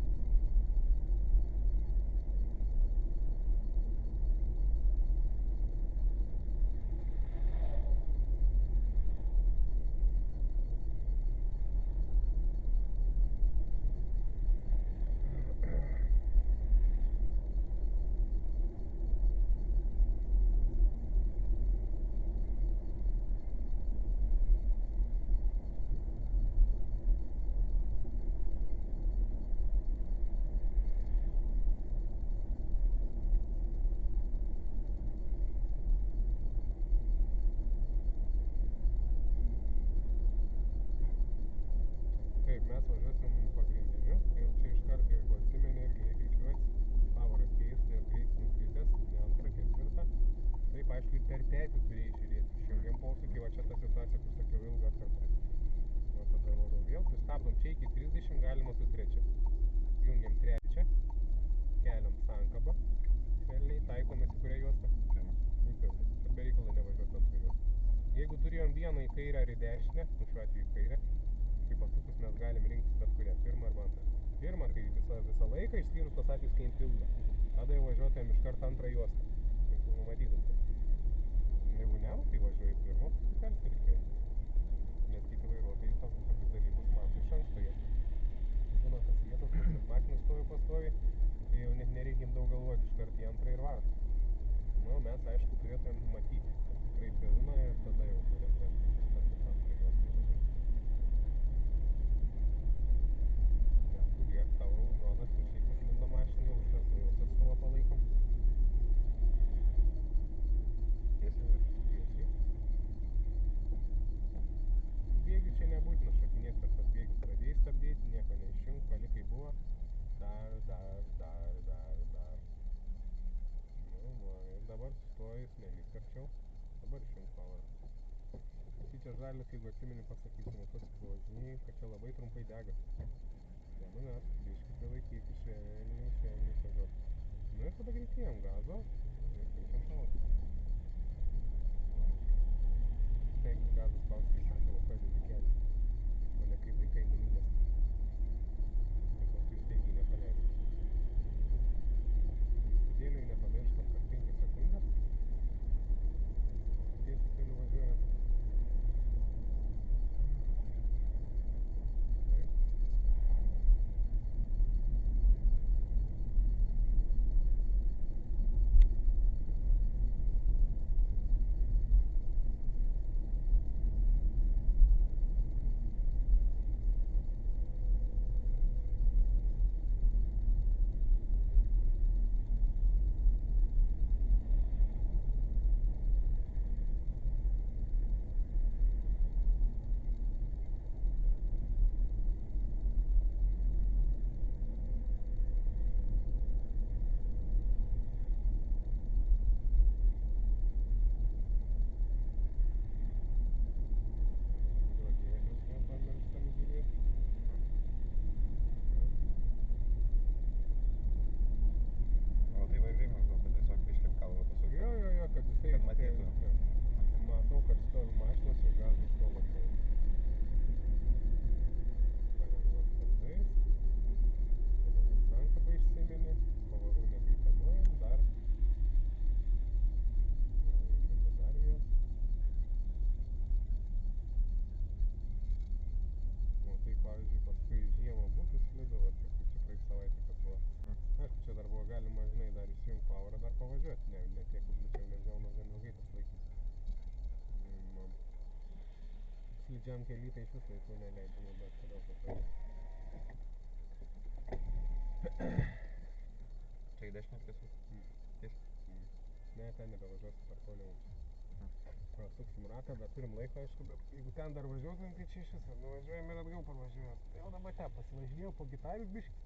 Taip, mes važiuosim pagrindiniu ir čia iškart, jeigu atsimeni, irgi reikia rikiuotis, pavarą keist, nes greitis nukritęs, ne antrą, ketvirtą. Taip, aišku, ir per petį turėjai žiūrėti. Išjungiam posūkį, va čia ta situacija, kur sakiau, ilgą atkarpą. O tada rodau vėl, pristabdom čia iki 30, galima su trečia. Jungiam trečią, keliam sankabą, švelniai, taikomės į kurią juostą? Į pirmą, kad be reikalai nevažiuoti antrą juostą. Jeigu turėjom vieną į kairę ar į dešinę, nu šiuo atveju į kairę, kai pasukus mes galim rinktis bet kurią, pirmą arba antrą. Pirmą, tai visą laiką, išskyrus tos atvejus, kai impilda. Tada jau važiuotumėm iškart antrą juostą, kai tu numatytum tai. Jeigu ne, tai važiuoji pirmą, paskui persirikiuoji. Nes kiti vairuotojai tokius dalykus mato iš anksto. Jie žino tas vietas, kur net mašinos stovi pastovi, tai jau net nereikim daug galvoti, iškart į antrą ir varo. Nu, mes aišku turėtumėm matyti, kad tikrai pilna ir tada jau turėtumėm iškart į antrą juostą važiuoti. Skubėk, tau raudonas, ir šiaip išlindo mašiną, jau iškart nuo jos atstumą palaikom. Tiesiai. Tiesiai. Bėgių čia nebūtina šokinėti, per pas bėgius pradėjai stabdyti, nieko neišjunk, palikai buvo. Dar. Nu, va, ir dabar sustojus, nelyk arčiau. Dabar išjunk pavarą. Čia žalias, jeigu atsimeni, pasakysiu motociklo žiniai, kad čia labai trumpai dega. Nenumesk, biškį prilaikyk, švelniai važiuok. Nu ir tada greitėjam gazo ir keičiam pavarą. Stenkis gazą spausti, kai sankabą pradedi kelti, o ne kai laikai numesti. Ir paskui staigiai nepaleisti. Įspūdėliai nepamirštam, kad 5 sekundės. Tiesiu keliu važiuojant. Taip. matau, kad stovi mašinos ir gazai stovi atrodo. Palengva stabdais. Dabar jau sankabą išsiminė, pavarų nebeįtaliuojam, dar. Įlenda dar vėl. O tai, pavyzdžiui, paskui žiemą būtų slidu, va, kaip čia praeit savaitę, kad buvo. Aišku, čia dar buvo galima, žinai, dar įsijungt powerą, dar pavažiuoti, ne tiek užličiau, nes jaunas gan ilgai tas laikys. Slidžiam kely tai iš vis laisvų neleidžia naudoti, todėl papaėti. Čia į dešinę tiesiog? Tiesiog? Ne, ten nebevažiuosi per toliau mums. Suksim ratą, dar turim laiko, aišku, bet jeigu ten dar važiuotum, tai čia iš viso nuvažiuojam ir atgal parvažiuojam. Tai jau dabar ten pasivažinėjau po Gitarius biškį.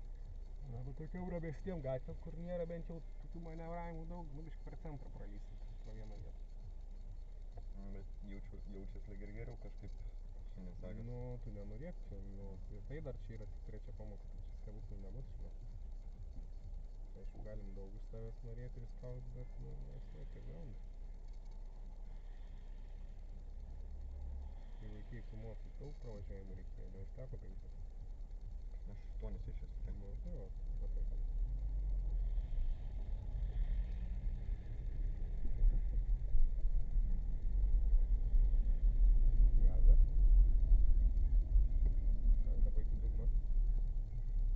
Arba tokiam ramesniem gatvėm, kur nėra bent jau tokių manevravimų daug, nu biškį per centrą pralysim, pro vieną vietą. Bet jaučias lyg ir geriau kažkaip šiandien sakas. Nu, tu nenorėk čia, nu, ir tai dar čia yra tik trečia pamoka, tai čia stebuklų nebus, žinau. Aišku, galim daug iš savęs norėti ir spaust, bet, nu, mes laikai gauna. Kai vaikai su mocu daug pravažiavimų reikėjo, neužteko 5. Aš 8 iš esu. Nu, tai va, va taip. Gazą. Sankabą iki dugno.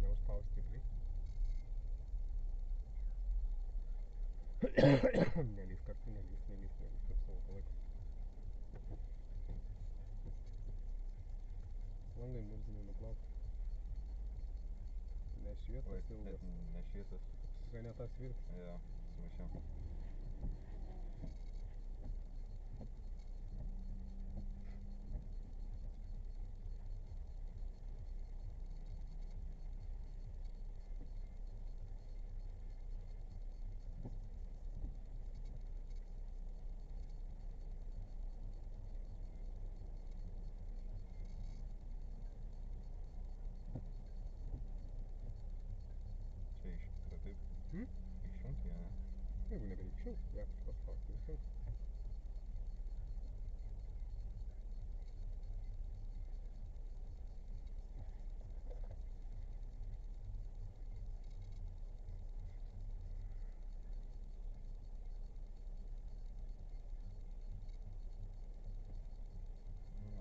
Neužspaust stipriai. Nelys kartu, nelys kartu, palaiko. Langai murzinai nuplauk. Nešviesas ilgas. Nešviesas. Tikrai ne tas virks. Jo, sumaišiau. Čia iškita taip. Išjungti, ne? Jeigu nebereik išjungt, vėkas paspausti ir išjungt.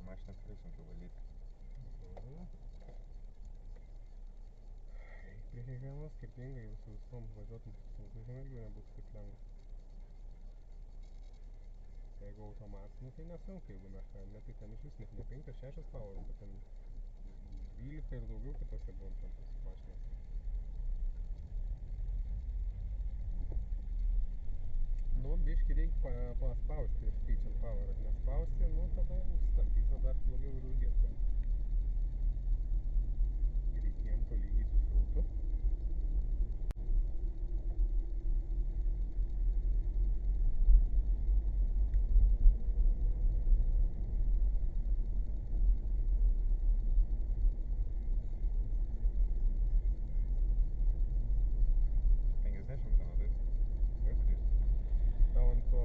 Mašiną tikrai sunkiau valdyti. Prie kiekvienos skirtingai, jeigu su visom važiuotum sunkvežimiu irgi nebūtų taip lengva. Jeigu automatas, nu tai nesunku, jeigu mechaninė, tai ten iš vis net ne 5-6 powerus, o ten 12 ir daugiau kitose buvom ten tos mašinos. Nu, biškį reikia paspausti prieš keičiant powerą, nespausti, nu tada jau stabdys, o dar blogiau ir uždėt gali. Greitiem tolygiai su srautu. Tau ant to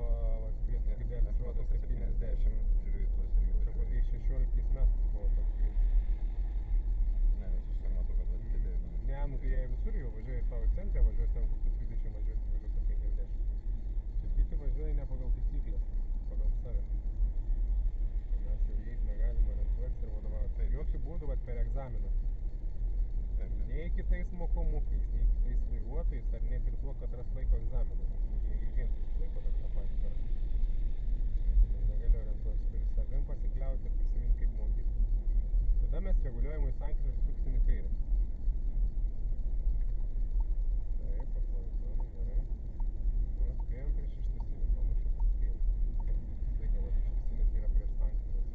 prie skrybėlės rodo 70. Žiūriu į tuos irgi Čia kokiais 16 metais buvo toks greitis. Ne, nes aš ir matau, kad atidėlė. Ne, nu tai jei visur jau važiuoji savo centre, važiuos ten, kur tu 30 važiuosi, važiuos ant 50. Čia kiti važiuoja ne pagal taisyklės, pagal save. O mes jau jais negalim orientuotis ir vadovauti. Jokių būdų, vat per egzaminą. Nei kitais mokomukais, nei kitais vairuotojais, ar net ir tuo, kad ras laiko egzaminą. Kiekvienas išlaiko dar tą patį tvarką. Negali orientuotis, turi savim pasikliauti ir prisiminti, kaip mokyti. Tada mes reguliuojamui sankryžai suksim į kairę. Taip, aplankom, gerai. Nu, spėjom prieš ištisinį, panašu, kad spėjom. Laika, vat ištisinis yra prieš sankryžas.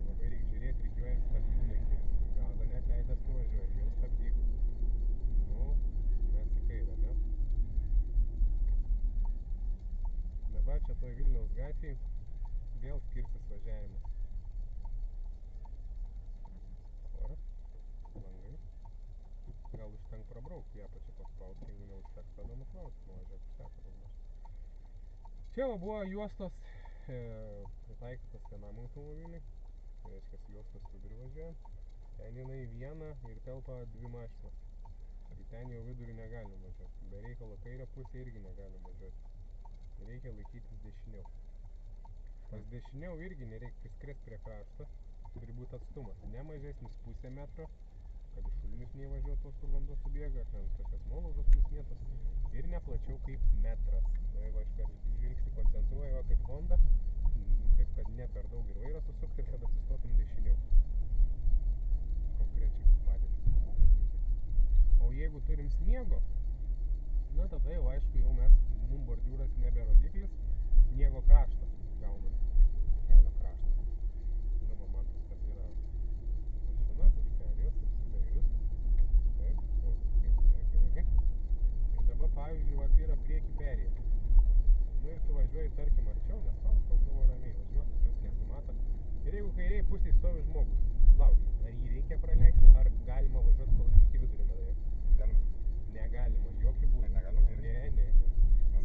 Labai reikia žiūrėti, rikiuojant, kad jų nekirsti. Gazą net leidęs tu važiuoji, jau stabdyk. Nu, mes į kairę, ne? Dabar čia toj Vilniaus gatvėj vėl skirsis važiavimas. Oras, langai. Gal užtenk prabraukti, ją pačią paspausti, jeigu neužteks, tada nuplauti, nuvažiuoti seką daugmaž. Čia buvo juostos pritaikytas vienam automobiliui, tai reiškia juostos vidurį važiuojam, ten jinai viena ir telpa 2 mašinas, tai ten jau vidurį negalim važiuoti, be reikalo kairę pusę irgi negalim važiuoti, reikia laikytis dešiniau. Pas dešiniau irgi nereikia priskrest prie krašto, turi būti atstumas, ne mažesnis pusę metro, kad į šulinius neįvažiuotos, kur vanduo subėga, ar ten tokios nuolaužos pusmėtos, ir ne plačiau kaip metras. Na, jeigu aš per žvilgsnį koncentruoju, va, kaip Honda, taip kad ne per daug ir vairą susukti ir kad atsistotum dešiniau. Konkrečiai padėti. O jeigu turim sniego, na tada jau aišku, jau mum bordiūras nebe rodiklis, sniego kraštas gaunas, kelio kraštas. Žinoma, matos, kad yra mašina, už perijos, apsidairius. Taip, posūkiai, prieki. Tai dabar, pavyzdžiui, vat yra prieki perėja. Nu ir tu važiuoji, tarkim, arčiau, nespaustok, galvo ramiai važiuok, plius nesimato. Ir jeigu kairiai pusėje stovi žmogus, laukia, ar jį reikia praleisti, ar galima važiuoti, kol jis iki vidurio nedaėjo? Galima. Negalima, jokių būdų. Negalima? Ne.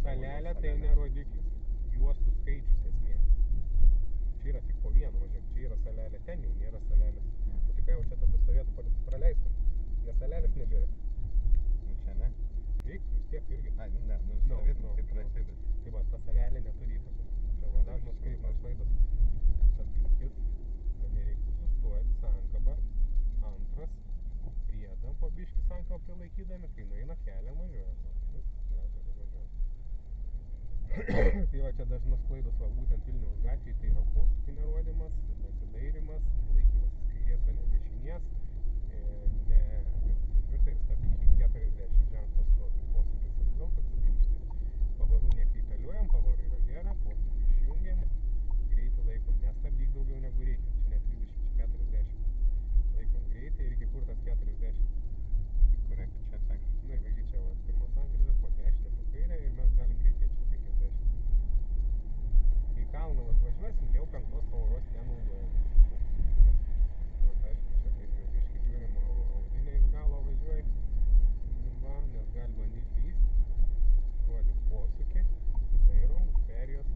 Salelė tai ne rodiklis. Juostų skaičius esmė. Čia yra tik po vienu važiuoti, čia yra salelė, ten jau nėra salelės. O tik jau čia tada stovėtų praleistų, nes salelės nebėra. Nu čia ne. Reiktų vis tiek irgi. Ai, ne, stovėtum, kaip praleistai, bet. Tai va, ta salelė neturi įtakos. Čia va, dažnos skaitos klaidos. Stabdykit, kad nereiktų sustoti, sankaba, antras, priedam po biškį sankabą prilaikydami, kai nueina kelią važiuojam. Tai va čia dažnas klaidos, va būtent Vilniaus gatvėje, tai yra posūkių nerodymas, nesidairimas, laikymasis kairės, o ne dešinės, ketvirtai stabdykit 40 ženklas posūkis atgal, kad sugrįžti. Pavarų nekaitaliuojam, pavarų yra gera, posūkį išjungiam, greitį laikom, nestabdyk daugiau negu reikia, čia ne 30, čia 40. Laikom greitį ir iki kur tas 40? Kur reikia čia sankryžą? Na, vėlgi čia va, pirma sankryža, po dešinę, po kairę ir mes galim greitėti čia 50. Į kalną važiuosim, jau 5 pavaros nenaudojam. Aišku, čia kaip jau biškį žiūrim, audinė iš galo važiuoja. Va, nes gali bandyti lysti. Rodyk posūkį, sudairom, už perijos,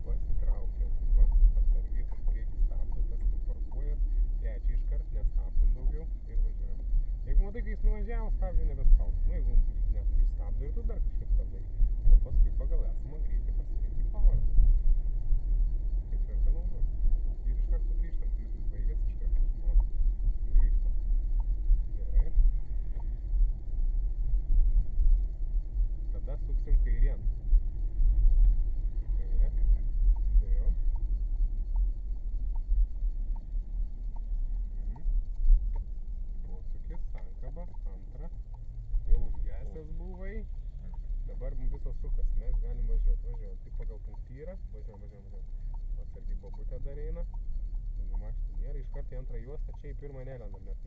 pasitraukiam. Va, atsargiai tas priekis stabdo, tas kur parkuojas, trečią iškart nestabdom daugiau ir važiuojam. Jeigu matai, kai jis nuvažiavo, stabdžio nebespaus. Nu, jeigu jis net stabdo ir tu dar kažkaip stabdai. O paskui pagal esamą greitį pasirinkti pavarą. Ketvirtą naudot. Ir iškart sugrįžtam. Plius jis baigęs, iškart išmokom. Grįžtam. Gerai. Tada suksim kairien. Kairė. Dairom. Posūkis, sankaba, antra. Jau užgesęs buvai. Dabar visos sukas, mes galim važiuoti. Važiuojam. Tik pagal punktyrą. Važiuojam. Atsargiai bobutė dar eina. Daugiau mašinų nėra. Iškart į antrą juostą. Čia į pirmą nelendam net,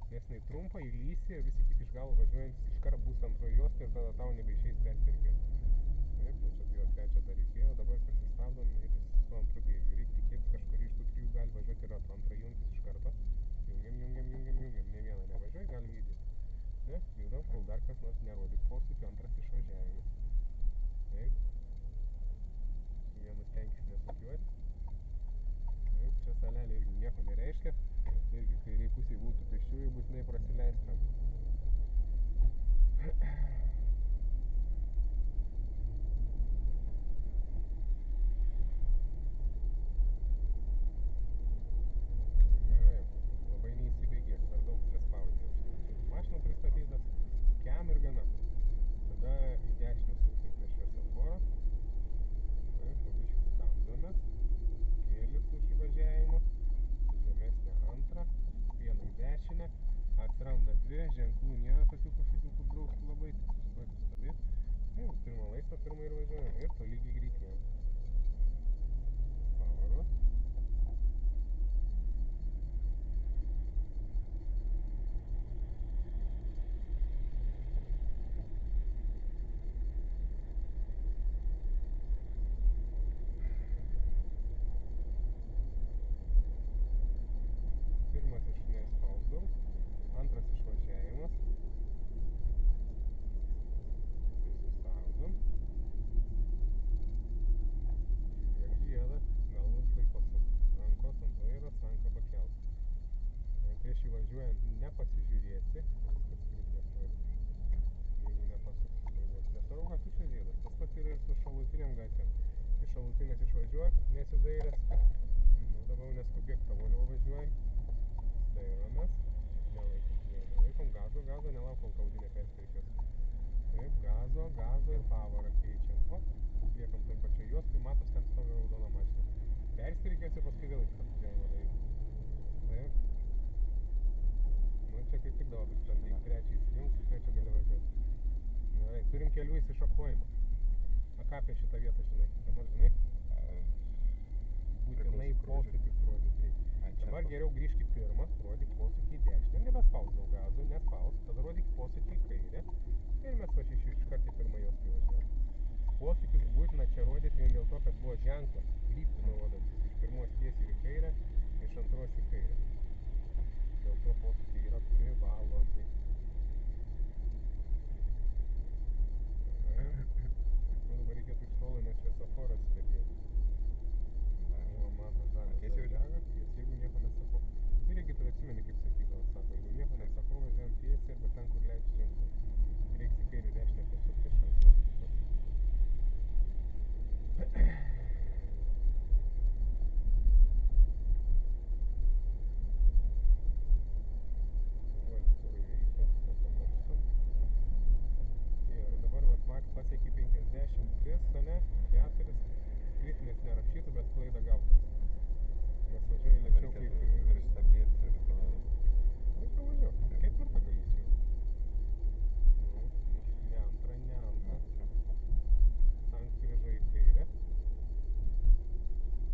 nes jinai trumpa, įlysi ir visi tik iš galo važiuojantis iškart bus antroji juosta ir tada tau nebeišeis persirikiuoti. Taip, nu čia jo trečią dar reikėjo. Dabar prisistabdom ir su antru bėgiu. Reikia tikėtis, kažkurį iš tų trijų gali važiuoti ir antrą jungtis iš karto. Jungiam. Ne vieną nevažiuoji, galim judėti. Ne, judam, kol dar kas nors nerodyk posūkį, antras išvažiavimas. Taip. Su vienu stenkis nesukiuoti. Taip, čia salelė irgi nieko nereiškia. Irgi kairiai pusėje būtų pėsčiųjų, būtinai prasileistam. Gerai, labai neįsibėgėk, per daug čia spaudžiu. Mašiną pristatytas, kiam ir gana. Tada į dešinę suksim prie šviesoforo. Taip, pabiškį stabdomės. Kėlis už įvažiavimą. Žemesnė antrą. Vieną į dešinę. Atsiranda dvi, ženklų nėra tokių kažkokių, kur draustų labai, tik sustoti stabdyti. Taip, pirmą laisvą, pirmą ir važiuojam. Ir tolygiai greitėjom. Pavaros. Pirmas iš nespausdom, antras išvažiavimas. Tai sustabdom. iš šalutinės išvažiuok, nesidairęs. Nu, dabar neskubėk, tavoliau važiuoji. Dairomės. Nelaikom gazo, nelaukom, kol audinė persirikios. Taip, gazo ir pavarą keičiam. Hop, liekam toj pačioj juostai, matos, ten stovi raudona mašina. Persirikiuosi, paskui vėl iš karto galima daryti. Taip. Nu, čia kaip tik dabar pristabdyk, trečią įsijungs, trečio gali važiuoti. Gerai, turim kelių įsišakojimą. A ką apie šitą vietą žinai? Dabar žinai? Būtinai posūkius rodyti reikia. Dabar geriau grįžk į pirmą, rodyk posūkį į dešinę, nebespaus daug gazo, nespaus, tada rodyk posūkį į kairę ir mes va iškart į pirmą juostą įvažiuojam. Posūkius būtina čia rodyti vien dėl to, kad buvo ženklas, kryptį nurodantis iš pirmos tiesiai į kairę, iš antros į kairę. Dėl to posūkiai yra privalomi. Nu, dabar reikėtų iš tolo, nes šviesoforas stebėti. O, mato, žalias dega, ties, jeigu nieko nesakau. Ir jeigu tu atsimeni, kaip sakydavo, sako, jeigu nieko nesakau, važiuojam tiesiai arba ten, kur leidži ženklai. Reiks į kairį dešinę pasukti iš anksto. Valytuvai veikia, nepamirštam. Ir dabar vat pasiekė 53, ane, 4. Kritinės nerašytų, bet klaidą gautų. Nes važiuoju lėčiau kaip... Pristabdyti ir to... Nu, pavažiuok. Ketvirtą gali įsijungti. Nu, ne antrą. Sankryža į kairę.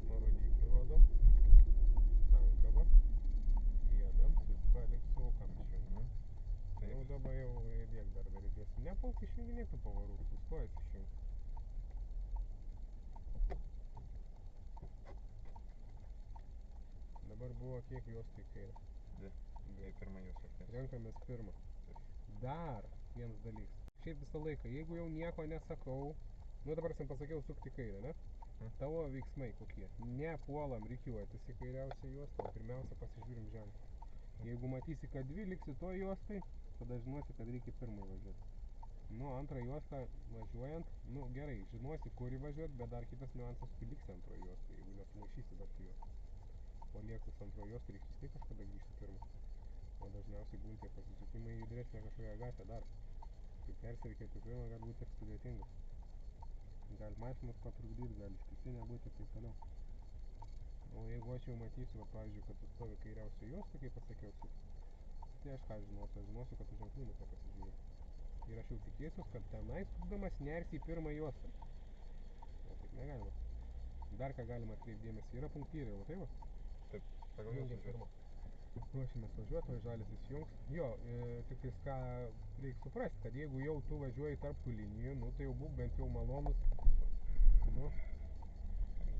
Nurodyklį rodom. Sankaba. Jėdam. Palik su kamščiu. Nu, dabar jau dėk dar reikės. Nepulk išjunginėti pavarų. Sustojęs išjungti. Dabar buvo kiek juostų į kairę? 2. Tai pirmą juostą. Renkamės pirmą. Dar vienas dalykas. Šiaip visą laiką, jeigu jau nieko nesakau, nu dabar aš pasakiau sukti į kairę, ne? Tavo veiksmai kokie? Nepuolam rikiuotis į kairiausią juostą, o pirmiausia pasižiūrim ženklą. Jeigu matysi, kad 2 liksi to juostai, tada žinosi, kad reikia pirmai važiuoti. Nu, antrą juostą važiuojant, nu gerai, žinosi, kur įvažiuoti, bet dar kitas niuansas, tu liksi antrą juostą, jeigu nesumaišysi dar tų juostų. O liekus antrojo juostą reiks vis tiek kažkada grįžti pirmą. O dažniausiai būna tie pasisukimai judresnė kažkokią gatvę dar. Kai persirikiuoti pirmą gali būti tik sudėtinga. Gali mašinos patrukdyti, gali ištisinė būti ir taip toliau. O jeigu aš jau matysiu, va, pavyzdžiui, kad tu stovi kairiausią juostą, kaip pasakiau, tai aš ką žinosiu? Aš žinosiu, kad tu ženklynus nepasižiūrėjai. Ir aš jau tikėsiu, kad tenai sukdamas nersi į pirmą juostą. O taip negalima. Dar ką galima atkreipdėmėsi, yra punktyrė, matai va? Taip, pagal Jungiam pirmą. Ruošimės važiuoti, o žalis įsijungs. Jo, tik tais ką reikia suprasti, kad jeigu jau tu važiuoji tarp tų linijų, nu tai jau būk bent jau malonus. Nu,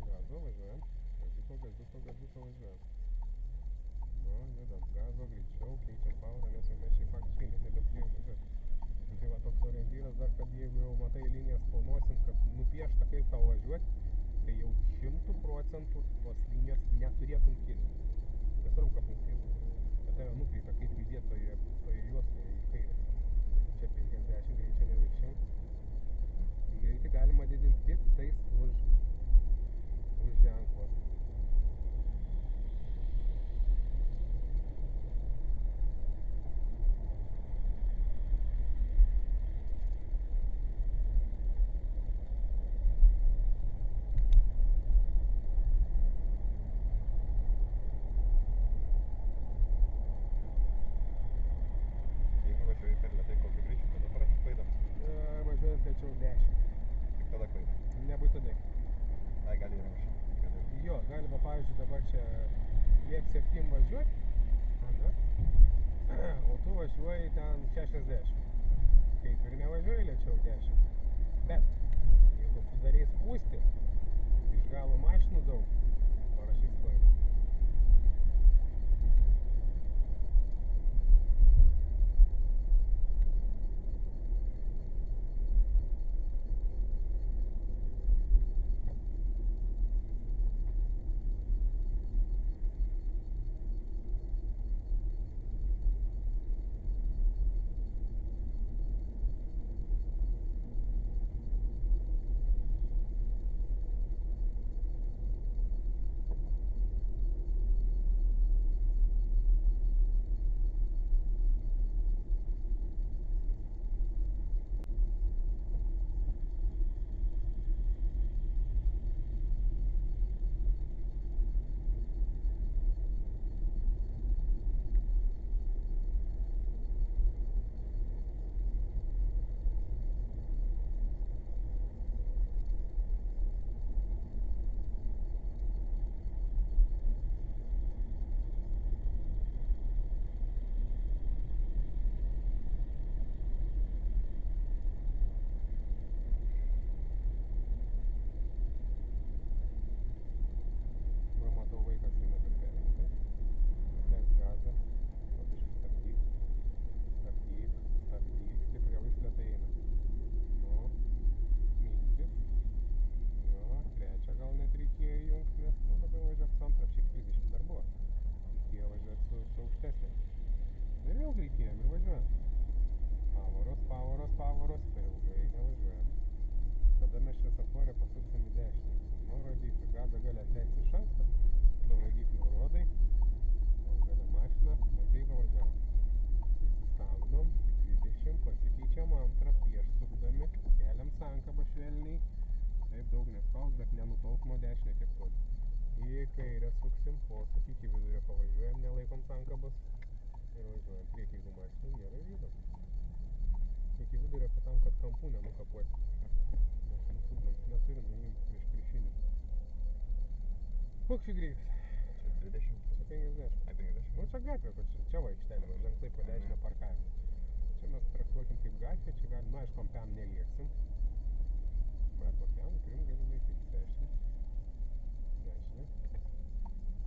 gazo važiuojam. Gaziuko važiuojam. Nu, judam, gazo greičiau, keičiam pavarą, nes jau mes čia faktiškai net nebeturėjom važiuoti. Tai va toks orientyras dar, kad jeigu jau matai linijas planuosim, kad nupiešta kaip tau važiuoti, tai jau 100% tos linijos neturėtum kirsti. Nesvarbu, ką punktysi. Bet tave nukreipia, kaip judėti toje juostoje į kairę. Čia 50 greičio neviršim. Greitį galima didinti tik tais už ženklo. Tačiau 10. Tik tada klaida. Nebūtinai. Ai, gali ir anksčiau. Jo, galima, pavyzdžiui, dabar čia liep 7 važiuoti, o tu važiuoji ten 60. Kaip ir nevažiuoji lėčiau 10. Bet, jeigu tu darys spūsti, iš galo mašinų daug, parašys klaidą. dešinę, tiek toli. Į kairę suksim, posūkį iki vidurio pavažiuojam, nelaikom sankabos ir važiuojam priekį, jeigu mašina nėra ir judam. Iki vidurio tam, kad kampų nenukapuoti. Mes nusubnams neturim nuimti prieš priešinį. Koks čia greitis? Čia 20. Čia 50. Ai, 50. Nu, čia gatvė, kad čia va aikštelė, va ženklai po dešinę parkavimas. Čia mes traktuokim kaip gatvė, čia galim, nu, aišku, kampiam nelieksim. Bet kokiam turim galimai taip dešinę. Dešinę.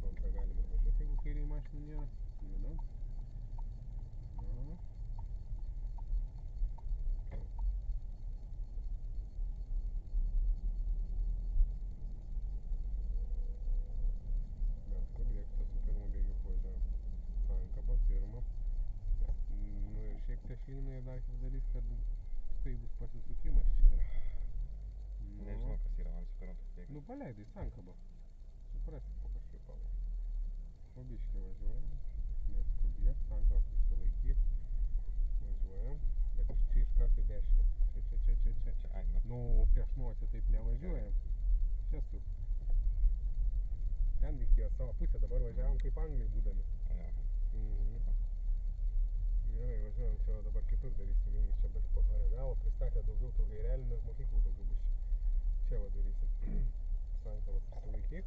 Antrą galim ir važiuoti, jeigu kairiai mašinų nėra. Judam. Nu. Skubėk, čia su pirmu bėgiuku važiuojam. Sankaba, pirma. Nu ir šiaip tie šlynai dar kitas dalis, kad staigus pasisukimas čia yra. Nu. Nežinau, kas yra man su pirmu bėgiu. Nu paleidai sankabą. Suprasi po kažkaip pavau. Po biškį važiuojam. Neskubėk, sankabą prisilaikyk. Važiuojam. Bet čia iš karto dešinę. Čia. Ai, nu. Nu, prieš nosį taip nevažiuojam. Čia su. Ten reikėjo savo pusę, dabar važiavom kaip Angliai būdami. Ja. Gerai, važiuojam, čia dabar kitur darysim, Ingis čia pakoregavo, pristatė daugiau tų gairelių, nes mokyklų daugiau bus čia. Čia va darysim. Sankabą prisilaikyk.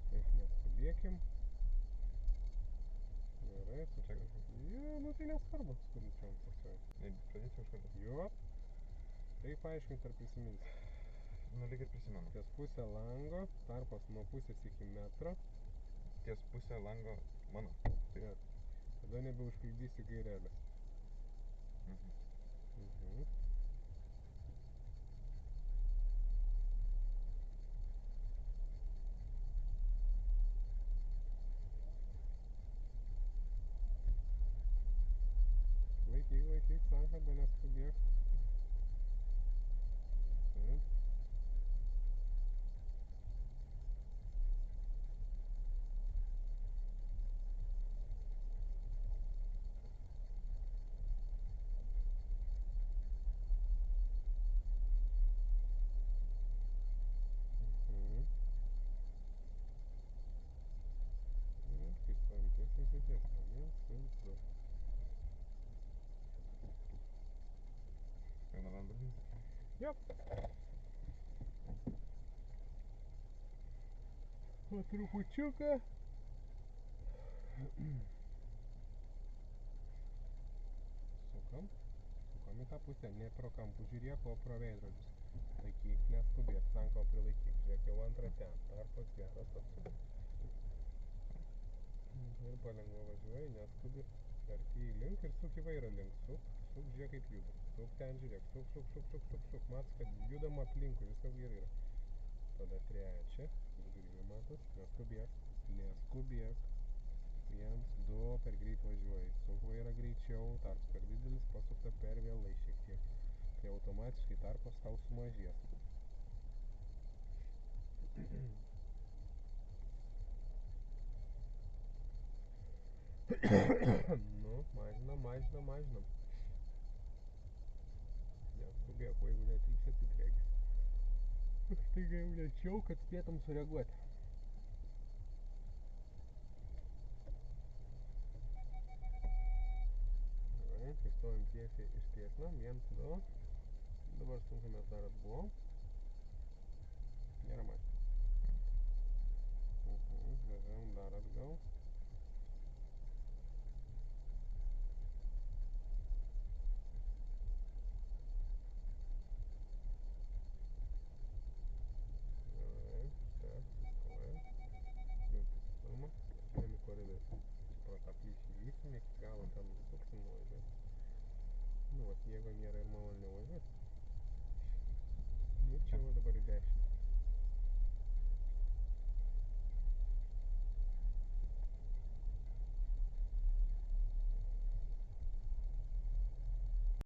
Taip, neskubėkim. Gerai, ja, nu tai nesvarbu, skubinčiom sukčiuojam. Pradėsim iš karto. Jo. Taip paaiškint ar prisiminti. Nu, lyg ir prisimenu. Ties pusę lango, tarpas nuo pusės iki metro. Ties pusę lango mano. Ja. Tada nebeužkliudysi gairelės. Laikyk, sankabą, neskubėk. Taip. Kai stovim tiesiai. 1, 2. Vieną vandenį? Jop. Po trupučiuką. Sukam į tą pusę, ne pro kampų žiūrėk, o pro veidrodžius. Laikyk, neskubėk, sankabą prilaikyk. Žiūrėk, jau antrą ten, tarpas geras atsuk. Ir palengva važiuoji, neskubi. Artėjai link ir suk į vairą link. Suk, žiūrėk kaip juda. Suk ten, žiūrėk, suk. Matos, kad judam aplinkui, viskas gerai yra. Tada trečia, vidurinė matos, neskubėk. 1, 2, per greit važiuoji. Suk vairą greičiau, tarpas per didelis, pasukta per vėlai šiek tiek. Tai automatiškai tarpas tau sumažės. Nu, mažinam. Neskubėk, o jeigu netilpsi, atsitrėkis. Staiga jau lėčiau, kad spėtum sureaguoti. Gerai, kai stovim tiesiai ištiesnam, 1, 2. Dabar stumkimės dar atbuvom. Nėra mašina. Važiuojam dar atgal. Gerai, taip, sustojam. Jungtis stumą. Einam į koridorių. Pro tą plyšį lysim, iki galo ten nusuksim nuvažiuoti. Nu, vat jėgo nėra ir maloniau važiuoti.